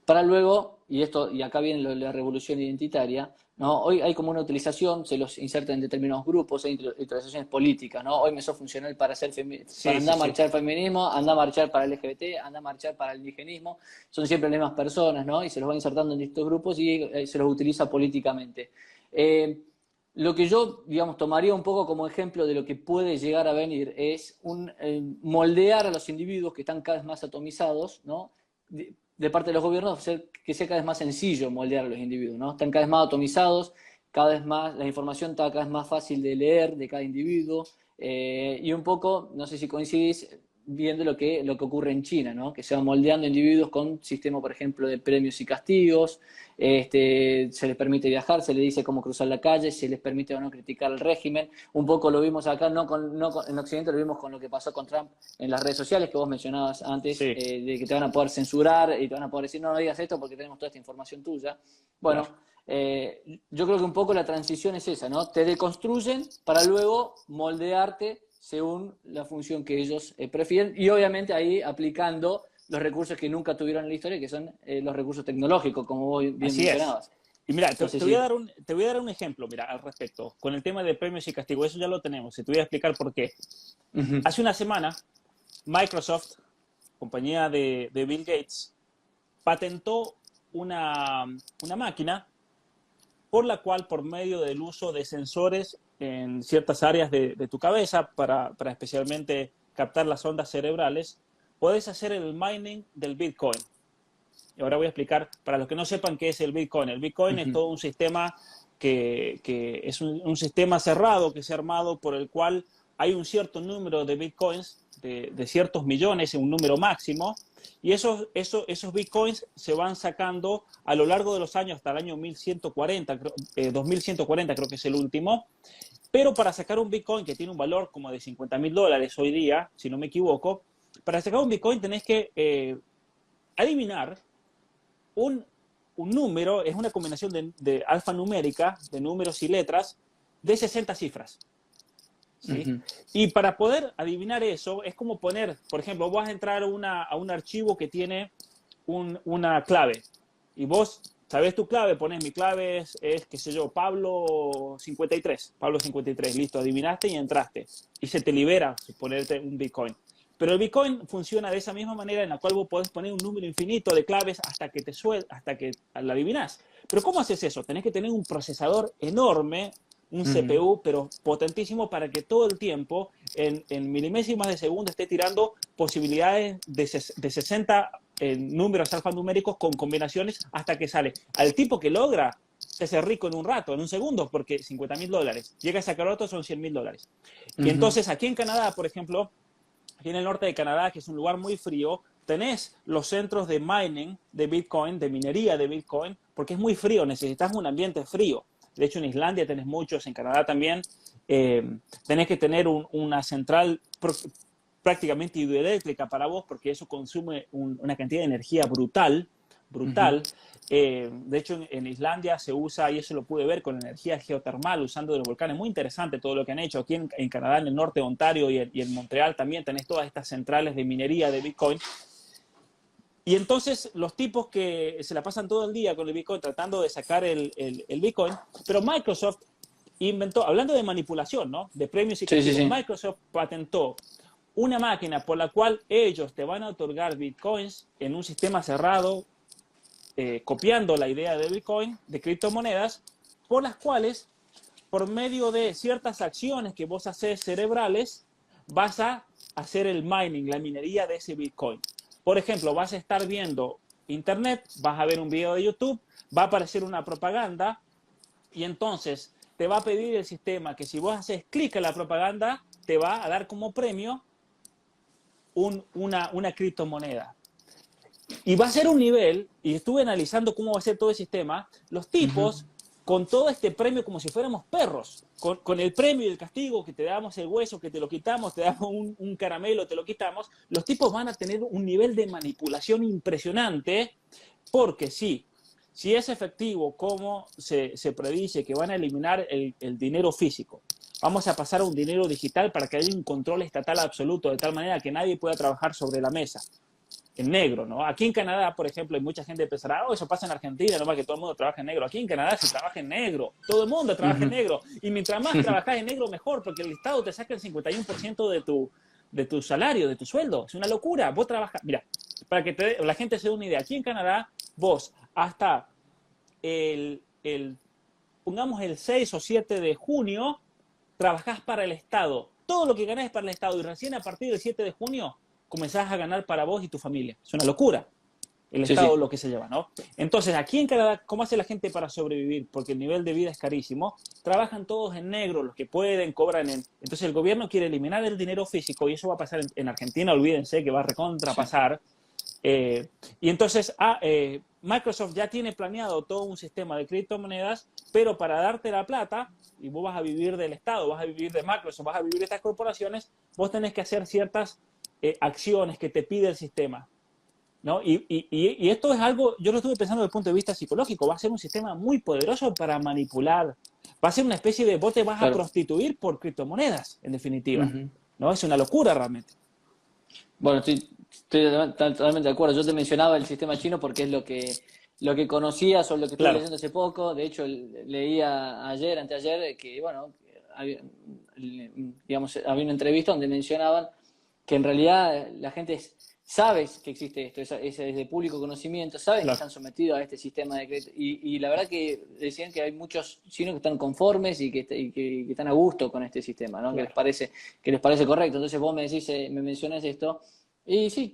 para luego, y acá viene la revolución identitaria, ¿no? Hoy hay como una utilización, se los inserta en determinados grupos, hay utilizaciones políticas, ¿no? Hoy me sos funcional para Sí, andar sí, a sí. marchar el feminismo, andar a marchar para el LGBT, andar a marchar para el indigenismo, son siempre las mismas personas, ¿no? Y se los va insertando en distintos grupos y se los utiliza políticamente. Lo que yo, digamos, tomaría un poco como ejemplo de lo que puede llegar a venir es moldear a los individuos que están cada vez más atomizados, ¿no? De parte de los gobiernos, que sea cada vez más sencillo moldear a los individuos, ¿no? Están cada vez más atomizados, cada vez más, la información está cada vez más fácil de leer de cada individuo, y un poco, no sé si coincidís, viendo lo que ocurre en China, ¿no? Que se van moldeando individuos con sistema, por ejemplo, de premios y castigos, se les permite viajar, se les dice cómo cruzar la calle, se les permite o no criticar el régimen. Un poco lo vimos acá, en Occidente lo vimos con lo que pasó con Trump en las redes sociales, que vos mencionabas antes, Sí, de que te van a poder censurar y te van a poder decir, no, no digas esto porque tenemos toda esta información tuya. Bueno, claro. yo creo que un poco la transición es esa, ¿no? Te deconstruyen para luego moldearte según la función que ellos prefieren y obviamente ahí aplicando los recursos que nunca tuvieron en la historia, que son los recursos tecnológicos, como vos bien Así es. mencionabas. Y mira, No sé si... te voy a dar un ejemplo, mira, al respecto, con el tema de premios y castigos. Eso ya lo tenemos. Y te voy a explicar por qué. Ujú, Hace una semana, Microsoft, compañía de Bill Gates, patentó una máquina por la cual, por medio del uso de sensores en ciertas áreas de tu cabeza, para especialmente captar las ondas cerebrales, puedes hacer el mining del Bitcoin. Y ahora voy a explicar, para los que no sepan qué es el Bitcoin. El Bitcoin es ujú, todo un sistema que es un sistema cerrado que se ha armado por el cual hay un cierto número de Bitcoins, de ciertos millones, un número máximo, y esos Bitcoins se van sacando a lo largo de los años hasta el año 1140, 2140 creo que es el último, pero para sacar un Bitcoin que tiene un valor como de $50.000 hoy día, si no me equivoco, para sacar un Bitcoin tenés que adivinar un, un número, es una combinación de alfanumérica, de números y letras, de 60 cifras. ¿Sí? ujú, Y para poder adivinar eso, es como poner, por ejemplo, vas a entrar a un archivo que tiene una clave. Y vos sabés tu clave, pones mi clave qué sé yo, Pablo 53, listo, adivinaste y entraste. Y se te libera ponerte un Bitcoin. Pero el Bitcoin funciona de esa misma manera en la cual vos podés poner un número infinito de claves hasta que la adivinás. Pero ¿cómo haces eso? Tenés que tener un procesador enorme, un ujú. CPU, pero potentísimo para que todo el tiempo, en milimésimas de segundo, esté tirando posibilidades de 60 números alfanuméricos con combinaciones hasta que sale. Al tipo que logra ser rico en un rato, en un segundo, porque $50.000. Llega a sacar otro, son $100.000. Y Ujú, entonces aquí en Canadá, por ejemplo, aquí en el norte de Canadá, que es un lugar muy frío, tenés los centros de mining de Bitcoin, de minería de Bitcoin, porque es muy frío, necesitas un ambiente frío. De hecho, en Islandia tenés muchos, en Canadá también. Tenés que tener una central prácticamente hidroeléctrica para vos, porque eso consume una cantidad de energía brutal, ujú. brutal. De hecho, en Islandia se usa, y eso lo pude ver, con energía geotermal, usando de los volcanes. Muy interesante todo lo que han hecho. Aquí en Canadá, en el norte de Ontario y en Montreal también tenés todas estas centrales de minería de Bitcoin. Y entonces los tipos que se la pasan todo el día con el Bitcoin tratando de sacar el Bitcoin, pero Microsoft inventó, hablando de manipulación, ¿no? De premios y Sí, sí, castigos, sí. Microsoft patentó una máquina por la cual ellos te van a otorgar Bitcoins en un sistema cerrado, copiando la idea de Bitcoin, de criptomonedas, por las cuales, por medio de ciertas acciones que vos haces cerebrales, vas a hacer el mining, la minería de ese Bitcoin. Por ejemplo, vas a estar viendo internet, vas a ver un video de YouTube, va a aparecer una propaganda y entonces te va a pedir el sistema que si vos haces clic en la propaganda, te va a dar como premio una criptomoneda. Y va a ser un nivel, y estuve analizando cómo va a ser todo el sistema, los Ujú. tipos con todo este premio como si fuéramos perros, con el premio y el castigo, que te damos el hueso, que te lo quitamos, te damos un caramelo, te lo quitamos, los tipos van a tener un nivel de manipulación impresionante, porque sí, si es efectivo como se predice que van a eliminar el dinero físico, vamos a pasar a un dinero digital para que haya un control estatal absoluto, de tal manera que nadie pueda trabajar sobre la mesa en negro, ¿no? Aquí en Canadá, por ejemplo, hay mucha gente que pensará, oh, eso pasa en Argentina, no más que todo el mundo trabaja en negro. Aquí en Canadá se trabaja en negro, todo el mundo trabaja en Ujú. negro. Y mientras más trabajas en negro, mejor, porque el Estado te saca el 51% de tu salario, de tu sueldo. Es una locura. Vos trabajas, mira, para que la gente se dé una idea, aquí en Canadá, vos hasta pongamos el 6 o 7 de junio, trabajás para el Estado. Todo lo que ganás es para el Estado y recién a partir del 7 de junio comenzás a ganar para vos y tu familia. Es una locura el Sí, Estado sí. lo que se lleva, ¿no? Entonces, aquí en Canadá, ¿cómo hace la gente para sobrevivir? Porque el nivel de vida es carísimo. Trabajan todos en negro, los que pueden, cobran en... Entonces, el gobierno quiere eliminar el dinero físico y eso va a pasar en Argentina, olvídense que va a Sí. recontrapasar. Y entonces Microsoft ya tiene planeado todo un sistema de criptomonedas, pero para darte la plata, y vos vas a vivir del Estado, vas a vivir de Microsoft, vas a vivir de estas corporaciones, vos tenés que hacer ciertas acciones que te pide el sistema. ¿No? Y esto es algo, yo lo estuve pensando desde el punto de vista psicológico, va a ser un sistema muy poderoso para manipular, va a ser una especie de, vos te vas a Claro. prostituir por criptomonedas, en definitiva, Ujú. ¿no? Es una locura realmente. Bueno, estoy totalmente de acuerdo. Yo te mencionaba el sistema chino porque es lo que conocías o lo que estuve Claro, leyendo hace poco. De hecho, leía ayer, anteayer, que, bueno, había, digamos, había una entrevista donde mencionaban que en realidad la gente sabe que existe esto, es de público conocimiento, saben que claro. están sometidos a este sistema de crédito. Y la verdad que decían que hay muchos chinos que están conformes y que están a gusto con este sistema, ¿no? Claro. Que les parece correcto. Entonces vos me decís, me mencionas esto. Y sí,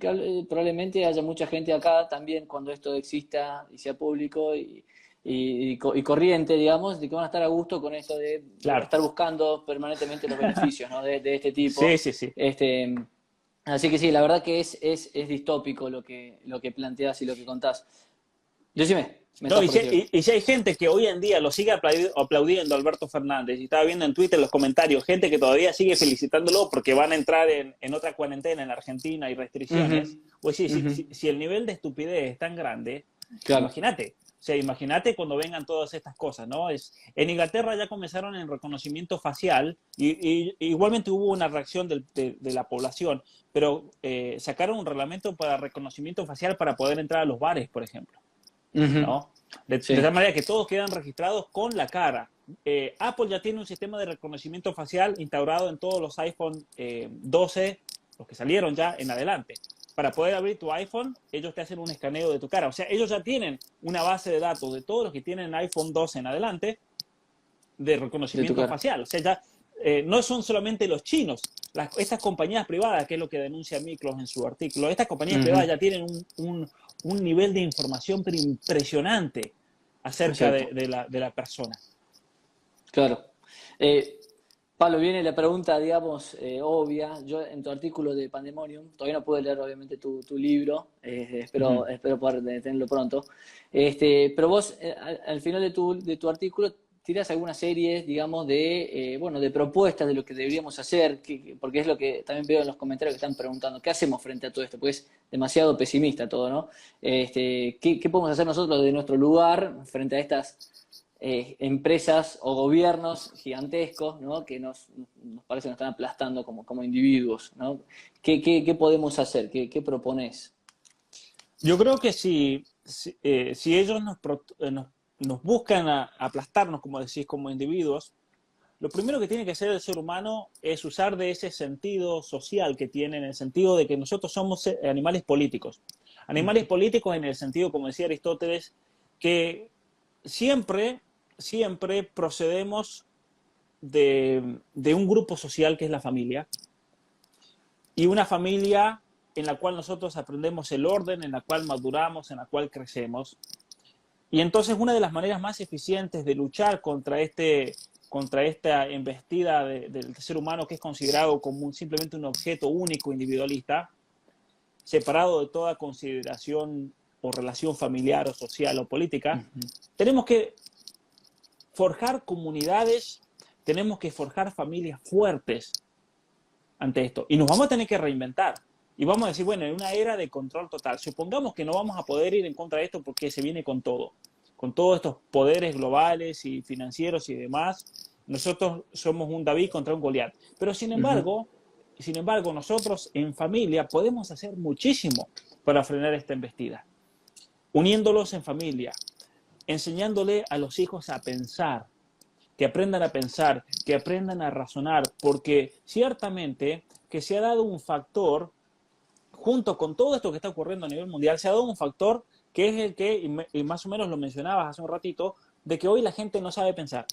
probablemente haya mucha gente acá también cuando esto exista y sea público y corriente, digamos, de que van a estar a gusto con esto de Claro. estar buscando permanentemente los beneficios, ¿no? de este Sí, tipo. sí, sí. Este, así que sí, la verdad que es distópico lo que planteas y lo que contás. Decime, me No, estás por decir. y si hay gente que hoy en día lo sigue aplaudiendo a Alberto Fernández, y estaba viendo en Twitter los comentarios, gente que todavía sigue felicitándolo porque van a entrar en otra cuarentena en la Argentina y Ujú, restricciones, pues sí, ujú, si el nivel de estupidez es tan grande, claro. imagínate. O sea, imagínate cuando vengan todas estas cosas, ¿no? En Inglaterra ya comenzaron en reconocimiento facial y igualmente hubo una reacción de la población, pero sacaron un reglamento para reconocimiento facial para poder entrar a los bares, por ejemplo. Ujú, ¿No? De sí, tal manera que todos quedan registrados con la cara. Apple ya tiene un sistema de reconocimiento facial instaurado en todos los iPhone 12, los que salieron ya en adelante. Para poder abrir tu iPhone, ellos te hacen un escaneo de tu cara. O sea, ellos ya tienen una base de datos de todos los que tienen iPhone 12 en adelante de de tu reconocimiento cara. facial. O sea, ya no son solamente los chinos. Estas compañías privadas, que es lo que denuncia Miklos en su artículo, estas compañías Ujú, privadas ya tienen un nivel de información pero impresionante acerca exacto, de la persona. claro. Eh, Pablo, viene la pregunta, digamos, obvia. Yo en tu artículo de Pandemonium, todavía no pude leer obviamente tu libro, Uh -huh. espero poder tenerlo pronto. Pero vos, al final de tu artículo, tirás algunas series, digamos, bueno, de propuestas de lo que deberíamos hacer, porque es lo que también veo en los comentarios que están preguntando, ¿qué hacemos frente a todo esto? Porque es demasiado pesimista todo, ¿no? ¿Qué podemos hacer nosotros de nuestro lugar frente a estas empresas o gobiernos gigantescos, ¿no? Que nos parece que nos están aplastando como individuos, ¿no? ¿Qué podemos hacer? ¿Qué propones? Yo creo que si ellos nos buscan aplastarnos, como decís, como individuos, lo primero que tiene que hacer el ser humano es usar de ese sentido social que tiene, en el sentido de que nosotros somos animales políticos. Animales políticos en el sentido, como decía Aristóteles, que siempre, siempre procedemos de un grupo social que es la familia, y una familia en la cual nosotros aprendemos el orden, en la cual maduramos, en la cual crecemos. Y entonces una de las maneras más eficientes de luchar contra esta embestida del ser humano, que es considerado como simplemente un objeto único, individualista, separado de toda consideración o relación familiar o social o política, Ujú, tenemos que forjar comunidades, tenemos que forjar familias fuertes ante esto. Y nos vamos a tener que reinventar. Y vamos a decir, bueno, en una era de control total, supongamos que no vamos a poder ir en contra de esto porque se viene con todos estos poderes globales y financieros y demás. Nosotros somos un David contra un Goliat. Pero ujú, sin embargo, nosotros en familia podemos hacer muchísimo para frenar esta embestida. Uniéndolos en familia, enseñándole a los hijos a pensar, que aprendan a pensar, que aprendan a razonar, porque ciertamente que se ha dado un factor, junto con todo esto que está ocurriendo a nivel mundial, se ha dado un factor que es el que, y más o menos lo mencionabas hace un ratito, de que hoy la gente no sabe pensar,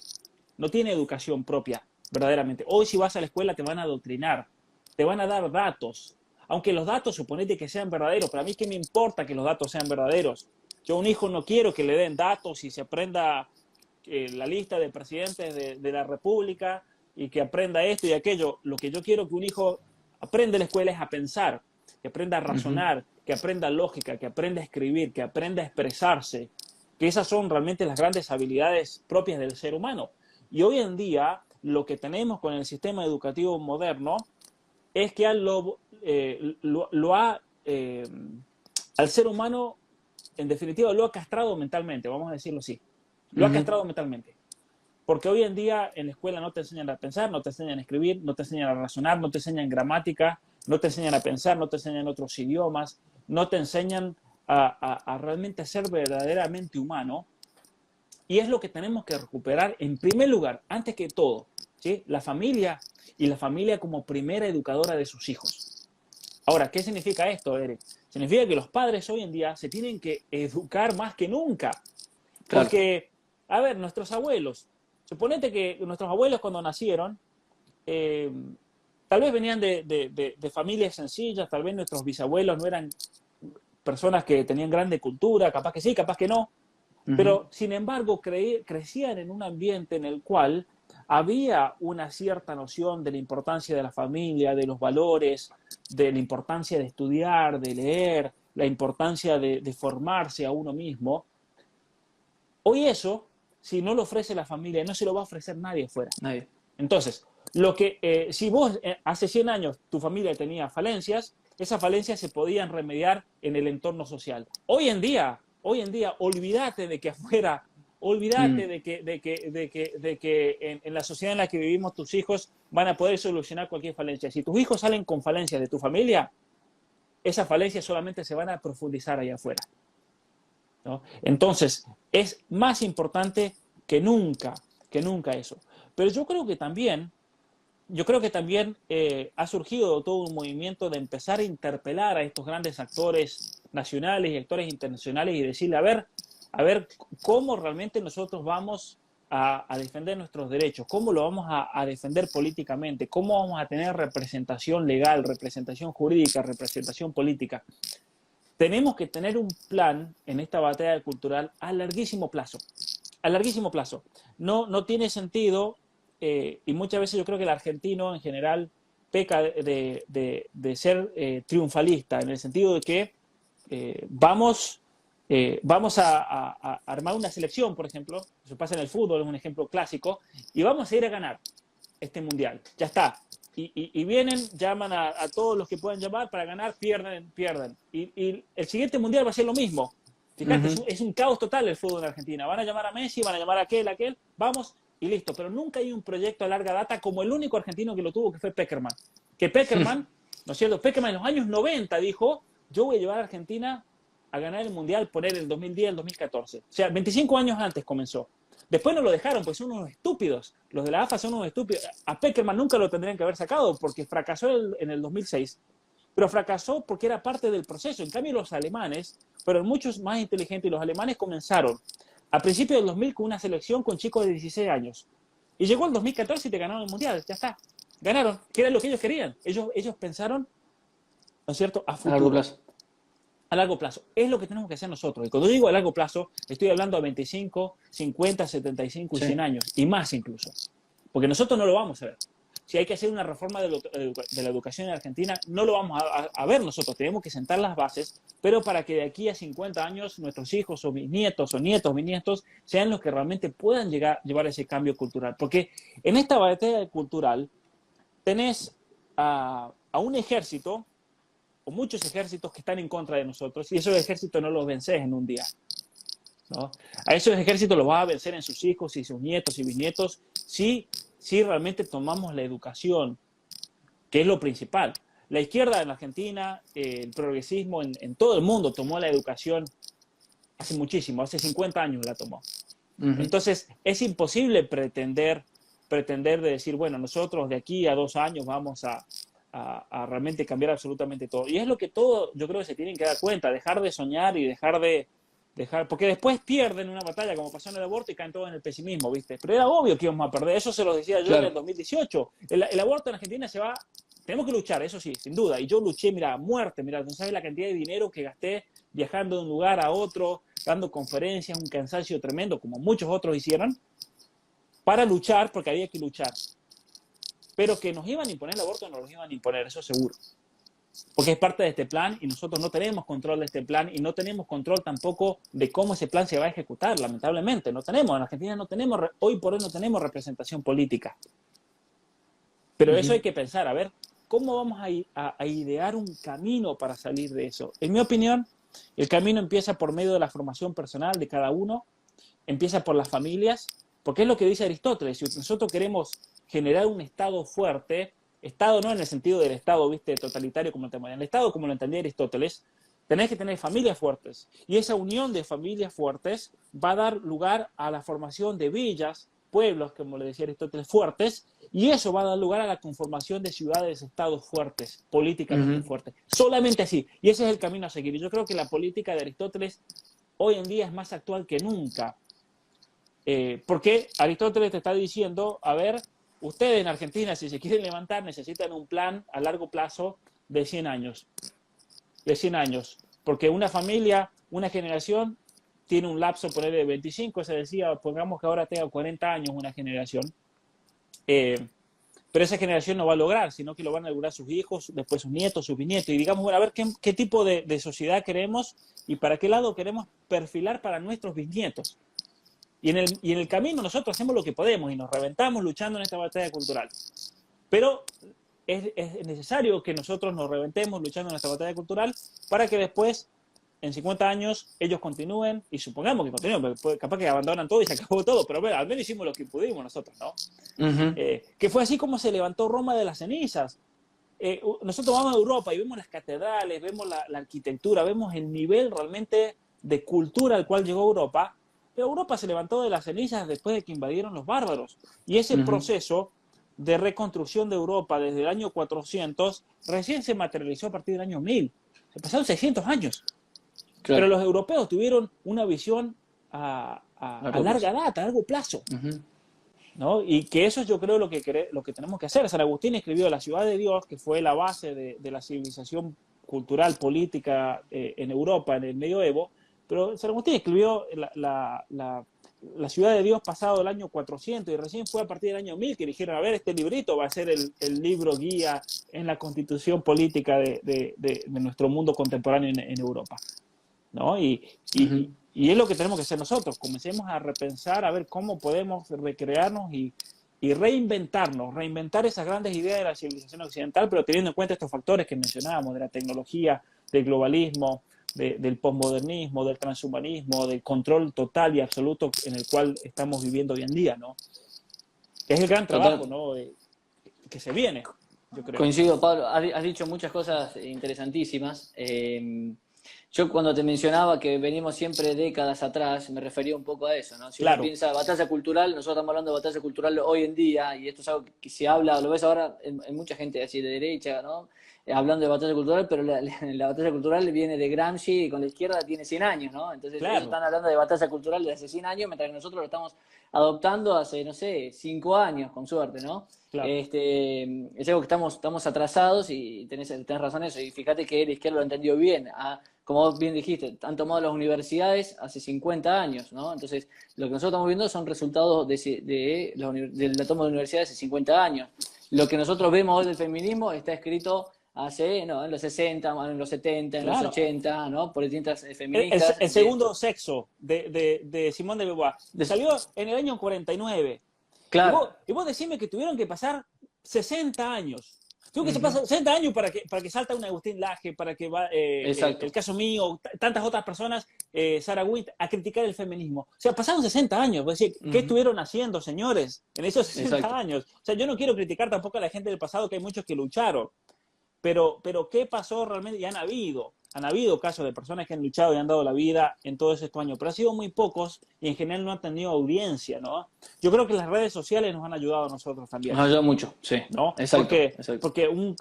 no tiene educación propia, verdaderamente. Hoy si vas a la escuela te van a adoctrinar, te van a dar datos, aunque los datos suponete que sean verdaderos, para mí qué me importa que los datos sean verdaderos. Yo a un hijo no quiero que le den datos y se aprenda la lista de presidentes de la República y que aprenda esto y aquello. Lo que yo quiero que un hijo aprenda en la escuela es a pensar, que aprenda a ujú. razonar, que aprenda lógica, que aprenda a escribir, que aprenda a expresarse, que esas son realmente las grandes habilidades propias del ser humano. Y hoy en día lo que tenemos con el sistema educativo moderno es que al ser humano, en definitiva, lo ha castrado mentalmente, vamos a decirlo así. Lo ha Ujú, castrado mentalmente. Porque hoy en día en la escuela no te enseñan a pensar, no te enseñan a escribir, no te enseñan a razonar, no te enseñan gramática, no te enseñan a pensar, no te enseñan otros idiomas, no te enseñan a realmente ser verdaderamente humano. Y es lo que tenemos que recuperar en primer lugar, antes que todo, ¿sí? La familia, y la familia como primera educadora de sus hijos. Ahora, ¿qué significa esto, Eric? Significa que los padres hoy en día se tienen que educar más que nunca. Claro. Porque, a ver, nuestros abuelos, suponete que nuestros abuelos cuando nacieron, eh, tal vez venían de familias sencillas, tal vez nuestros bisabuelos no eran personas que tenían grande cultura, capaz que sí, capaz que no, Ujú. pero sin embargo crecían en un ambiente en el cual había una cierta noción de la importancia de la familia, de los valores, de la importancia de estudiar, de leer, la importancia de formarse a uno mismo. Hoy eso, si no lo ofrece la familia, no se lo va a ofrecer nadie afuera. Nadie. Entonces, si vos hace 100 años tu familia tenía falencias, esas falencias se podían remediar en el entorno social. Hoy en día, olvídate de que afuera, olvídate Mm. de que en la sociedad en la que vivimos tus hijos van a poder solucionar cualquier falencia. Si tus hijos salen con falencias de tu familia, esas falencias solamente se van a profundizar allá afuera, ¿no? Entonces, es más importante que nunca eso. Pero yo creo que también ha surgido todo un movimiento de empezar a interpelar a estos grandes actores nacionales y actores internacionales y decirle, a ver cómo realmente nosotros vamos a defender nuestros derechos, cómo lo vamos a defender políticamente, cómo vamos a tener representación legal, representación jurídica, representación política. Tenemos que tener un plan en esta batalla cultural a larguísimo plazo. A larguísimo plazo. No tiene sentido, y muchas veces yo creo que el argentino en general peca de ser triunfalista, en el sentido de que vamos a armar una selección, por ejemplo, eso pasa en el fútbol, es un ejemplo clásico, y vamos a ir a ganar este mundial. Ya está. Y vienen, llaman a todos los que puedan llamar para ganar, pierden. Y el siguiente mundial va a ser lo mismo. Fíjate, Ujú. es un caos total el fútbol en Argentina. Van a llamar a Messi, van a llamar a aquel, vamos y listo. Pero nunca hay un proyecto a larga data como el único argentino que lo tuvo, que fue Peckerman. Que Peckerman, ¿no es cierto? Peckerman en los años 90 dijo, yo voy a llevar a Argentina a ganar el mundial, poner el 2010, el 2014. O sea, 25 años antes comenzó. Después no lo dejaron, pues son unos estúpidos. Los de la AFA son unos estúpidos. A Peckerman nunca lo tendrían que haber sacado porque fracasó en el 2006, pero fracasó porque era parte del proceso. En cambio, los alemanes fueron muchos más inteligentes y los alemanes comenzaron a principios del 2000 con una selección con chicos de 16 años. Y llegó el 2014 y te ganaron el mundial. Ya está. Ganaron, que era lo que ellos querían. Ellos pensaron, ¿no es cierto?, a A largo futuro, plazo. a largo plazo. Es lo que tenemos que hacer nosotros. Y cuando digo a largo plazo, estoy hablando a 25, 50, 75 y Sí. 100 años, y más incluso. Porque nosotros no lo vamos a ver. Si hay que hacer una reforma de la educación en Argentina, no lo vamos a ver nosotros. Tenemos que sentar las bases, pero para que de aquí a 50 años nuestros hijos o bisnietos o nietos, bisnietos, sean los que realmente puedan llevar ese cambio cultural. Porque en esta batalla cultural tenés a un ejército o muchos ejércitos que están en contra de nosotros y esos ejércitos no los vences en un día, ¿no? A esos ejércitos los vas a vencer en sus hijos y sus nietos y bisnietos si realmente tomamos la educación, que es lo principal. La izquierda en Argentina, el progresismo en todo el mundo tomó la educación hace muchísimo, hace 50 años la tomó. Ujú. Entonces es imposible pretender de decir, bueno, nosotros de aquí a 2 años vamos a realmente cambiar absolutamente todo. Y es lo que todo, yo creo que se tienen que dar cuenta, dejar de soñar y porque después pierden una batalla como pasó en el aborto y caen todos en el pesimismo, ¿viste? Pero era obvio que íbamos a perder, eso se lo decía yo en el Claro. 2018. El aborto en Argentina tenemos que luchar, eso sí, sin duda. Y yo luché, mira, a muerte, mira, no sabes la cantidad de dinero que gasté viajando de un lugar a otro, dando conferencias, un cansancio tremendo, como muchos otros hicieron, para luchar, porque había que luchar. Pero que nos iban a imponer el aborto, nos lo iban a imponer, eso seguro. Porque es parte de este plan y nosotros no tenemos control de este plan y no tenemos control tampoco de cómo ese plan se va a ejecutar, lamentablemente. No tenemos, en Argentina no tenemos, hoy por hoy no tenemos representación política. Pero eso hay Ujú. que pensar, a ver, ¿cómo vamos a idear un camino para salir de eso? En mi opinión, el camino empieza por medio de la formación personal de cada uno, empieza por las familias, porque es lo que dice Aristóteles, si nosotros queremos generar un Estado fuerte, Estado no en el sentido del Estado, viste, totalitario como el Estado como lo entendía Aristóteles, tenés que tener familias fuertes. Y esa unión de familias fuertes va a dar lugar a la formación de villas, pueblos, como le decía Aristóteles, fuertes, y eso va a dar lugar a la conformación de ciudades, estados fuertes, políticamente fuertes. Solamente así. Y ese es el camino a seguir. Y yo creo que la política de Aristóteles hoy en día es más actual que nunca. Porque Aristóteles te está diciendo, a ver, ustedes en Argentina, si se quieren levantar, necesitan un plan a largo plazo de 100 años. De 100 años. Porque una familia, una generación, tiene un lapso, poner de 25, se decía, pongamos que ahora tenga 40 años una generación. Pero esa generación no va a lograr, sino que lo van a lograr sus hijos, después sus nietos, sus bisnietos. Y digamos, bueno, a ver qué tipo de sociedad queremos y para qué lado queremos perfilar para nuestros bisnietos. Y en el camino nosotros hacemos lo que podemos y nos reventamos luchando en esta batalla cultural. Pero es necesario que nosotros nos reventemos luchando en esta batalla cultural para que después, en 50 años, ellos continúen, y supongamos que continúen, porque capaz que abandonan todo y se acabó todo, pero bueno, al menos hicimos lo que pudimos nosotros, ¿no? Que fue así como se levantó Roma de las cenizas. Nosotros vamos a Europa y vemos las catedrales, vemos la arquitectura, vemos el nivel realmente de cultura al cual llegó Europa. Pero Europa se levantó de las cenizas después de que invadieron los bárbaros. Y ese proceso de reconstrucción de Europa desde el año 400 recién se materializó a partir del año 1000. Se pasaron 600 años. Claro. Pero los europeos tuvieron una visión a larga data, a largo plazo. ¿No? Y que eso yo creo lo que tenemos que hacer. San Agustín escribió La ciudad de Dios, que fue la base de la civilización cultural, política en Europa en el medioevo. Pero San Agustín escribió la ciudad de Dios pasado el año 400 y recién fue a partir del año 1000 que dijeron, a ver, este librito va a ser el libro guía en la constitución política de nuestro mundo contemporáneo en Europa, ¿no? Y es lo que tenemos que hacer nosotros. Comencemos a repensar, a ver cómo podemos recrearnos y reinventar esas grandes ideas de la civilización occidental, pero teniendo en cuenta estos factores que mencionábamos, de la tecnología, del globalismo, del posmodernismo, del transhumanismo, del control total y absoluto en el cual estamos viviendo hoy en día, ¿no? Que es el gran trabajo, ¿no? Que se viene, yo creo. Coincido, Pablo. Has dicho muchas cosas interesantísimas. Yo cuando te mencionaba que venimos siempre décadas atrás, me refería un poco a eso, ¿no? Si uno piensa batalla cultural, nosotros estamos hablando de batalla cultural hoy en día, y esto es algo que se habla, lo ves ahora en mucha gente así de derecha, ¿no? Hablando de batalla cultural, pero la batalla cultural viene de Gramsci y con la izquierda tiene 100 años, ¿no? Entonces ellos están hablando de batalla cultural de hace 100 años, mientras que nosotros lo estamos adoptando hace, no sé, 5 años, con suerte, ¿no? Claro. Es algo que estamos atrasados y tenés razón en eso. Y fíjate que la izquierda lo entendió bien. Como vos bien dijiste, han tomado las universidades hace 50 años, ¿no? Entonces, lo que nosotros estamos viendo son resultados de la toma de universidades hace 50 años. Lo que nosotros vemos hoy del feminismo está escrito en los 60, en los 70, en los 80, ¿no? Por distintas feministas. El segundo sexo de Simone de Beauvoir salió en el año 49. Claro. Y vos decime que tuvieron que pasar 60 años. Tuvo que pasar 60 años para que salta un Agustín Laje, para que va el caso mío, tantas otras personas, Sarah Witt, a criticar el feminismo. O sea, pasaron 60 años. Vos decís, ¿qué estuvieron haciendo, señores, en esos 60 años? O sea, yo no quiero criticar tampoco a la gente del pasado, que hay muchos que lucharon. Pero ¿qué pasó realmente? Y han habido casos de personas que han luchado y han dado la vida en todos estos años, pero han sido muy pocos y en general no han tenido audiencia, ¿no? Yo creo que las redes sociales nos han ayudado a nosotros también. Nos ha ayudado mucho, sí. ¿No? Exacto. Porque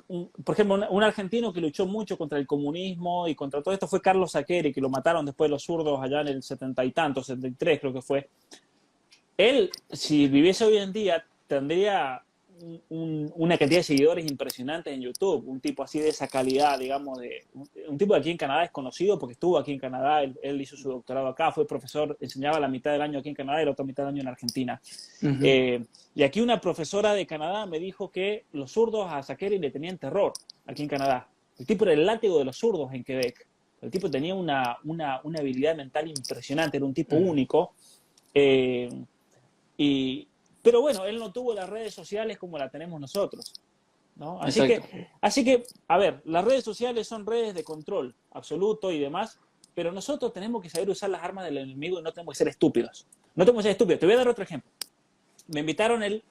por ejemplo, un argentino que luchó mucho contra el comunismo y contra todo esto fue Carlos Saqueri, que lo mataron después de los zurdos allá en el 70 y tanto, 73 creo que fue. Él, si viviese hoy en día, tendría una cantidad de seguidores impresionantes en YouTube, un tipo así de esa calidad, digamos, un tipo de aquí en Canadá es conocido porque estuvo aquí en Canadá, él hizo su doctorado acá, fue profesor, enseñaba la mitad del año aquí en Canadá y la otra mitad del año en Argentina. Y aquí una profesora de Canadá me dijo que los zurdos a Saqueri le tenían terror aquí en Canadá. El tipo era el látigo de los zurdos en Quebec. El tipo tenía una habilidad mental impresionante, era un tipo único. Pero bueno, él no tuvo las redes sociales como la tenemos nosotros, ¿no? Así que, a ver, las redes sociales son redes de control absoluto y demás, pero nosotros tenemos que saber usar las armas del enemigo y no tenemos que ser estúpidos. No tenemos que ser estúpidos. Te voy a dar otro ejemplo. Me invitaron el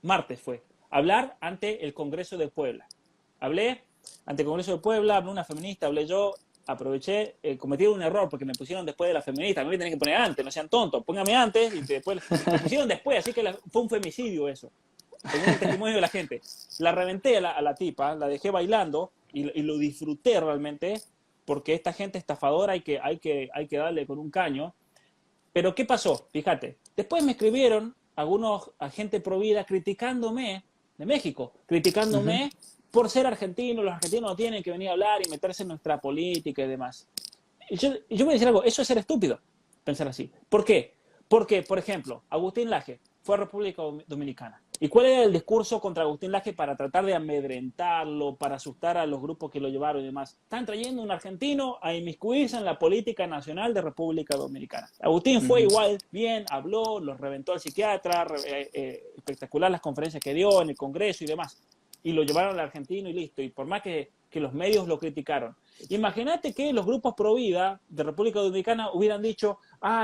martes, a hablar ante el Congreso de Puebla. Hablé ante el Congreso de Puebla, habló una feminista, hablé yo, cometieron un error porque me pusieron después de la feminista. A mí me tienen que poner antes, no sean tontos. Póngame antes y después me pusieron después. Así que fue un femicidio eso. Según el testimonio de la gente. La reventé a la tipa, la dejé bailando y lo disfruté realmente porque esta gente estafadora hay que darle con un caño. Pero ¿qué pasó? Fíjate. Después me escribieron algunos agentes pro vida criticándome de México, criticándome por ser argentino. Los argentinos no tienen que venir a hablar y meterse en nuestra política y demás. Y yo voy a decir algo, eso es ser estúpido, pensar así. ¿Por qué? Porque, por ejemplo, Agustín Laje fue a República Dominicana. ¿Y cuál era el discurso contra Agustín Laje para tratar de amedrentarlo, para asustar a los grupos que lo llevaron y demás? Están trayendo a un argentino a inmiscuirse en la política nacional de República Dominicana. Agustín fue igual, bien, habló, los reventó al psiquiatra, espectacular las conferencias que dio en el Congreso y demás. Y lo llevaron al argentino y listo. Y por más que los medios lo criticaron. Imagínate que los grupos pro vida de República Dominicana hubieran dicho,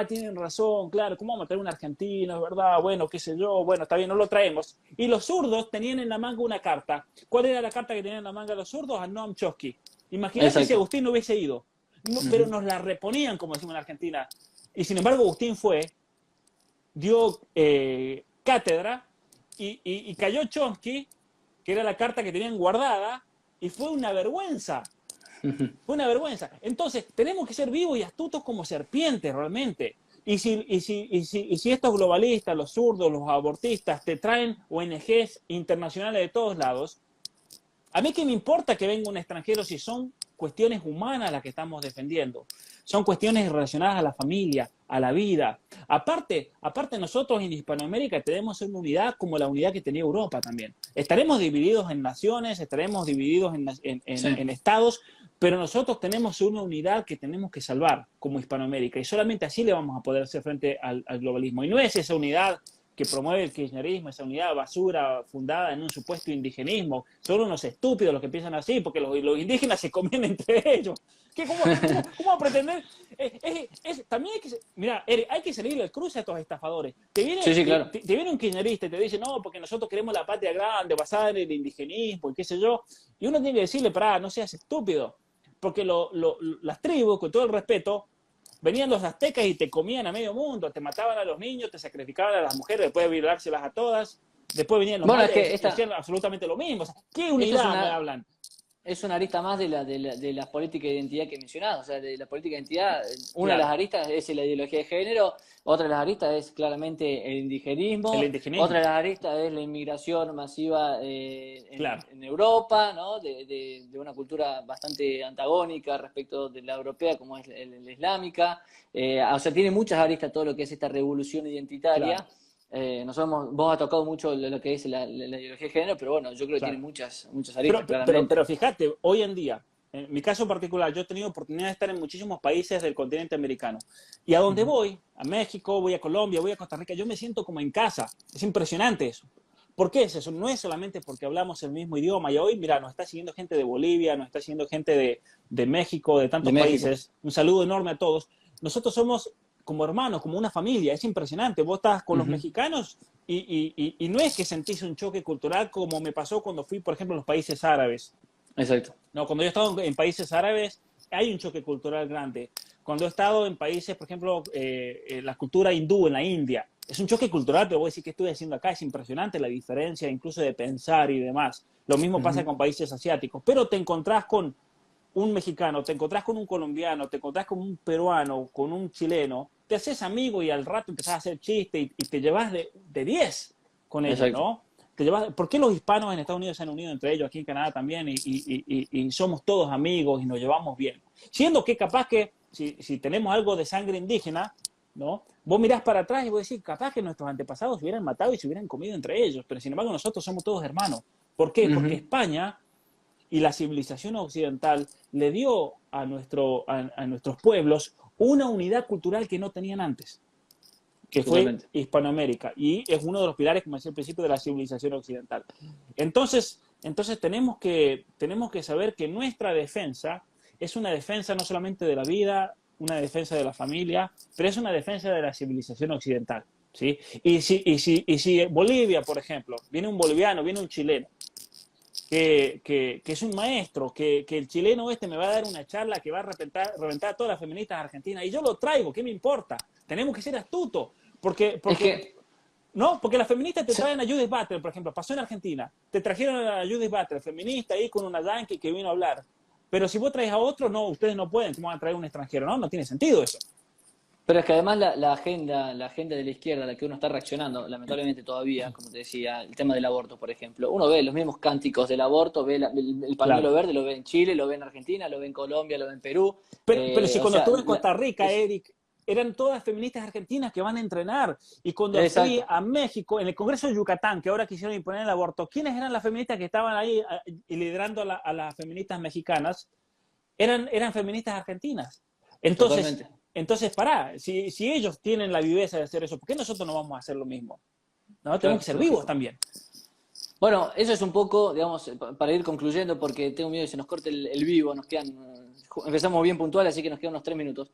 tienen razón, claro, ¿cómo vamos a traer un argentino? Es verdad, bueno, qué sé yo, bueno, está bien, no lo traemos. Y los zurdos tenían en la manga una carta. ¿Cuál era la carta que tenían en la manga los zurdos? A Noam Chomsky. Imagínate si Agustín no hubiese ido. No, pero nos la reponían, como decimos en Argentina. Y sin embargo, Agustín dio cátedra y cayó Chomsky, que era la carta que tenían guardada, y fue una vergüenza. Fue una vergüenza. Entonces, tenemos que ser vivos y astutos como serpientes, realmente. Y si estos globalistas, los zurdos, los abortistas, te traen ONGs internacionales de todos lados, a mí qué me importa que venga un extranjero si son cuestiones humanas las que estamos defendiendo. Son cuestiones relacionadas a la familia, a la vida. Aparte nosotros en Hispanoamérica tenemos una unidad como la unidad que tenía Europa también. Estaremos divididos en naciones, estaremos divididos en estados, pero nosotros tenemos una unidad que tenemos que salvar como Hispanoamérica y solamente así le vamos a poder hacer frente al globalismo. Y no es esa unidad que promueve el kirchnerismo, esa unidad basura fundada en un supuesto indigenismo. Son unos estúpidos los que piensan así, porque los indígenas se comen entre ellos. ¿Cómo pretender? También hay que... Mira, Eric, hay que salirle al cruce a estos estafadores. Claro. Te viene un kirchnerista y te dice, no, porque nosotros queremos la patria grande, basada en el indigenismo y qué sé yo. Y uno tiene que decirle, no seas estúpido. Porque las tribus, con todo el respeto, venían los aztecas y te comían a medio mundo, te mataban a los niños, te sacrificaban a las mujeres después de violárselas a todas. Después venían los mayas y hacían absolutamente lo mismo. O sea, ¿qué unidad me hablan? Es una arista más de la política de identidad que he mencionado. O sea, de la política de identidad, una de las aristas es la ideología de género, otra de las aristas es claramente el indigenismo, otra de las aristas es la inmigración masiva en Europa, ¿no? De una cultura bastante antagónica respecto de la europea, como es la islámica. O sea, tiene muchas aristas todo lo que es esta revolución identitaria. Claro. Vos has tocado mucho lo que es la ideología de género, pero bueno, yo creo que tiene muchas aristas, claramente. Pero fíjate, hoy en día, en mi caso particular, yo he tenido oportunidad de estar en muchísimos países del continente americano. Y a donde voy, a México, voy a Colombia, voy a Costa Rica, yo me siento como en casa. Es impresionante eso. ¿Por qué es eso? No es solamente porque hablamos el mismo idioma. Y hoy, mira, nos está siguiendo gente de Bolivia, nos está siguiendo gente de México, de tantos países. Un saludo enorme a todos. Nosotros somos como hermanos, como una familia, es impresionante. Vos estás con los mexicanos y no es que sentís un choque cultural como me pasó cuando fui, por ejemplo, a los países árabes. Exacto. No, cuando yo he estado en países árabes hay un choque cultural grande. Cuando he estado en países, por ejemplo, la cultura hindú en la India, es un choque cultural, pero voy a decir que estoy haciendo acá, es impresionante la diferencia incluso de pensar y demás. Lo mismo pasa con países asiáticos, pero te encontrás con un mexicano, te encontrás con un colombiano, te encontrás con un peruano, con un chileno, te haces amigo y al rato empezás a hacer chistes y te llevas de 10 con ellos, exacto, ¿no? Te llevas, ¿por qué los hispanos en Estados Unidos se han unido entre ellos, aquí en Canadá también, y somos todos amigos y nos llevamos bien? Siendo que capaz que si tenemos algo de sangre indígena, ¿no? Vos mirás para atrás y vos decís, capaz que nuestros antepasados se hubieran matado y se hubieran comido entre ellos, pero sin embargo nosotros somos todos hermanos. ¿Por qué? Porque España y la civilización occidental le dio a nuestros pueblos una unidad cultural que no tenían antes, que fue Hispanoamérica, y es uno de los pilares, como decía al principio, de la civilización occidental. Entonces tenemos que saber que nuestra defensa es una defensa no solamente de la vida, una defensa de la familia, pero es una defensa de la civilización occidental, ¿sí? Y si Bolivia, por ejemplo, viene un boliviano, viene un chileno, que es un maestro, que el chileno este me va a dar una charla que va a reventar a todas las feministas argentinas, y yo lo traigo, ¿qué me importa? Tenemos que ser astutos, no, porque las feministas te traen a Judith Butler, por ejemplo, pasó en Argentina, te trajeron a Judith Butler, feminista, ahí con una yankee que vino a hablar, pero si vos traes a otro, no, ustedes no pueden, ¿cómo van a traer a un extranjero? No, no tiene sentido eso. Pero es que además la agenda de la izquierda a la que uno está reaccionando, lamentablemente todavía, como te decía, el tema del aborto, por ejemplo, uno ve los mismos cánticos del aborto, ve el pañuelo Claro. verde, lo ve en Chile, lo ve en Argentina, lo ve en Colombia, lo ve en Perú. Pero si O cuando sea, estuve en Costa Rica, Eric, eran todas feministas argentinas que van a entrenar. Y cuando fui exacto, a México, en el Congreso de Yucatán, que ahora quisieron imponer el aborto, ¿quiénes eran las feministas que estaban ahí y liderando a las feministas mexicanas? Eran feministas argentinas. Entonces, totalmente. pará, si ellos tienen la viveza de hacer eso, ¿por qué nosotros no vamos a hacer lo mismo? ¿No? Tenemos Claro, que ser vivos lógico. también. Bueno, eso es un poco, digamos, para ir concluyendo, porque tengo miedo de que se nos corte el vivo, empezamos bien puntual, así que nos quedan unos 3 minutos.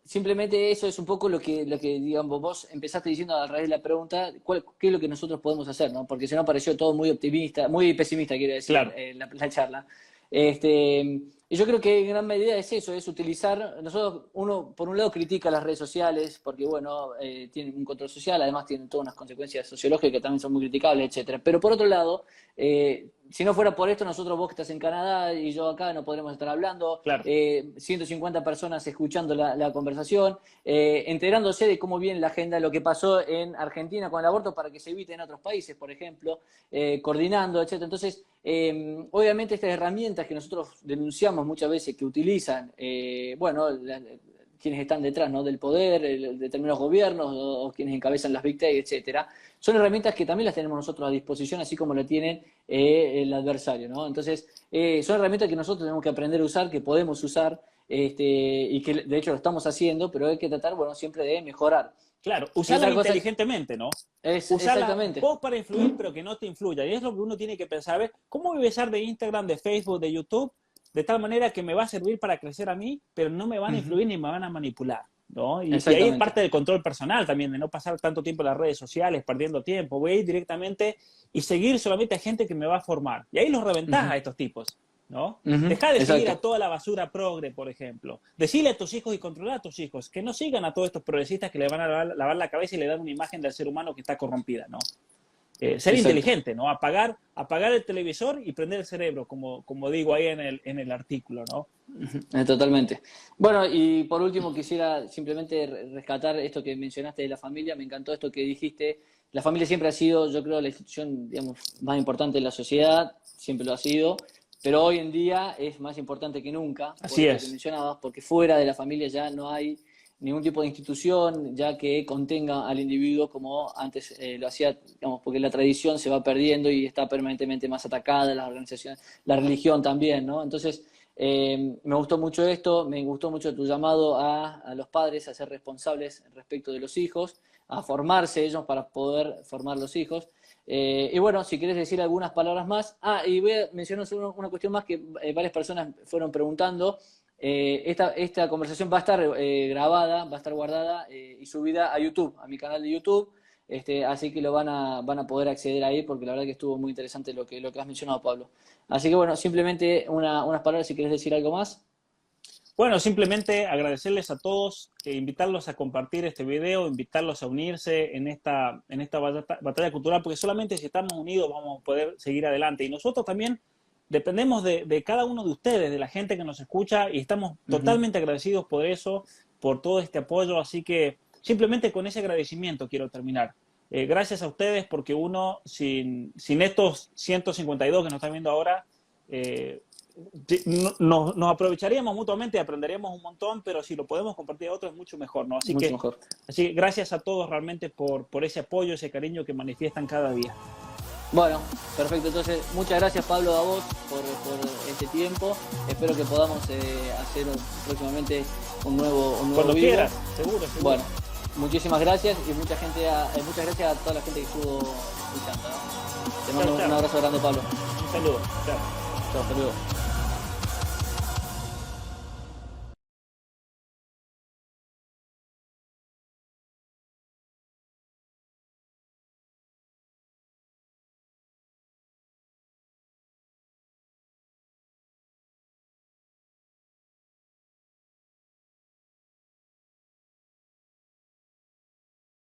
Simplemente eso es un poco lo que digamos, vos empezaste diciendo a raíz de la pregunta, ¿qué es lo que nosotros podemos hacer? ¿No? Porque si no pareció todo muy optimista, muy pesimista, quiero decir, Claro. la charla. Y yo creo que en gran medida es eso, es utilizar, uno por un lado critica las redes sociales, porque bueno, tienen un control social, además tienen todas unas consecuencias sociológicas que también son muy criticables, etcétera. Pero por otro lado, si no fuera por esto, nosotros, vos que estás en Canadá y yo acá, no podremos estar hablando, Claro. 150 personas escuchando la conversación, enterándose de cómo viene la agenda, lo que pasó en Argentina con el aborto para que se evite en otros países, por ejemplo, coordinando, etcétera. Entonces, obviamente estas herramientas que nosotros denunciamos muchas veces que utilizan, quienes están detrás, ¿no?, del poder, determinados gobiernos o quienes encabezan las Big Tech, etcétera, son herramientas que también las tenemos nosotros a disposición, así como la tienen el adversario, ¿no? Entonces, son herramientas que nosotros tenemos que aprender a usar, que podemos usar, y que de hecho lo estamos haciendo, pero hay que tratar, bueno, siempre de mejorar. Claro, Y usarla otra cosa inteligentemente, ¿no? es Usarla exactamente. vos para influir, pero que no te influya. Y es lo que uno tiene que pensar. A ver, ¿cómo voy a usar de Instagram, de Facebook, de YouTube, de tal manera que me va a servir para crecer a mí, pero no me van a influir ni me van a manipular? ¿No? Y ahí es Exactamente. parte del control personal también, de no pasar tanto tiempo en las redes sociales, perdiendo tiempo. Voy a ir directamente y seguir solamente a gente que me va a formar. Y ahí los reventás a estos tipos, ¿no? Dejá de seguir a Exacto. toda la basura progre, por ejemplo. Decirle a tus hijos y controlar a tus hijos que no sigan a todos estos progresistas que le van a lavar la cabeza y le dan una imagen del ser humano que está corrompida, ¿no? Ser Exacto. inteligente, ¿no? Apagar el televisor y prender el cerebro, como digo ahí en el artículo, ¿no? Totalmente. Bueno, y por último quisiera simplemente rescatar esto que mencionaste de la familia. Me encantó esto que dijiste. La familia siempre ha sido, yo creo, la institución, digamos, más importante de la sociedad, siempre lo ha sido, pero hoy en día es más importante que nunca, por Así esto que es. mencionabas, porque fuera de la familia ya no hay ningún tipo de institución ya que contenga al individuo como antes lo hacía, digamos, porque la tradición se va perdiendo y está permanentemente más atacada, las organizaciones, la religión también, ¿no? Entonces, me gustó mucho esto, me gustó mucho tu llamado a los padres a ser responsables respecto de los hijos, a formarse ellos para poder formar los hijos. Y bueno, si quieres decir algunas palabras más. Y voy a mencionar una cuestión más que varias personas fueron preguntando. Esta conversación va a estar grabada, va a estar guardada y subida a YouTube, a mi canal de YouTube. Así que van a poder acceder ahí porque la verdad que estuvo muy interesante lo que has mencionado, Pablo. Así que bueno, simplemente unas palabras si quieres decir algo más. Bueno, simplemente agradecerles a todos, invitarlos a compartir este video, invitarlos a unirse en esta batalla cultural, porque solamente si estamos unidos vamos a poder seguir adelante. Y nosotros también dependemos de cada uno de ustedes, de la gente que nos escucha, y estamos totalmente agradecidos por eso, por todo este apoyo. Así que simplemente con ese agradecimiento quiero terminar. Gracias a ustedes, porque uno, sin estos 152 que nos están viendo ahora, nos aprovecharíamos mutuamente y aprenderíamos un montón, pero si lo podemos compartir a otros es mucho mejor, ¿no? Mucho mejor. Así que gracias a todos realmente por ese apoyo, ese cariño que manifiestan cada día. Bueno, perfecto. Entonces, muchas gracias, Pablo, a vos por este tiempo. Espero que podamos hacer próximamente un nuevo Cuando vivo. quieras, seguro. Bueno, muchísimas gracias y muchas gracias a toda la gente que estuvo escuchando, ¿no? Te mando un abrazo grande, Pablo. Un saludo. Chao. Chao, hasta luego.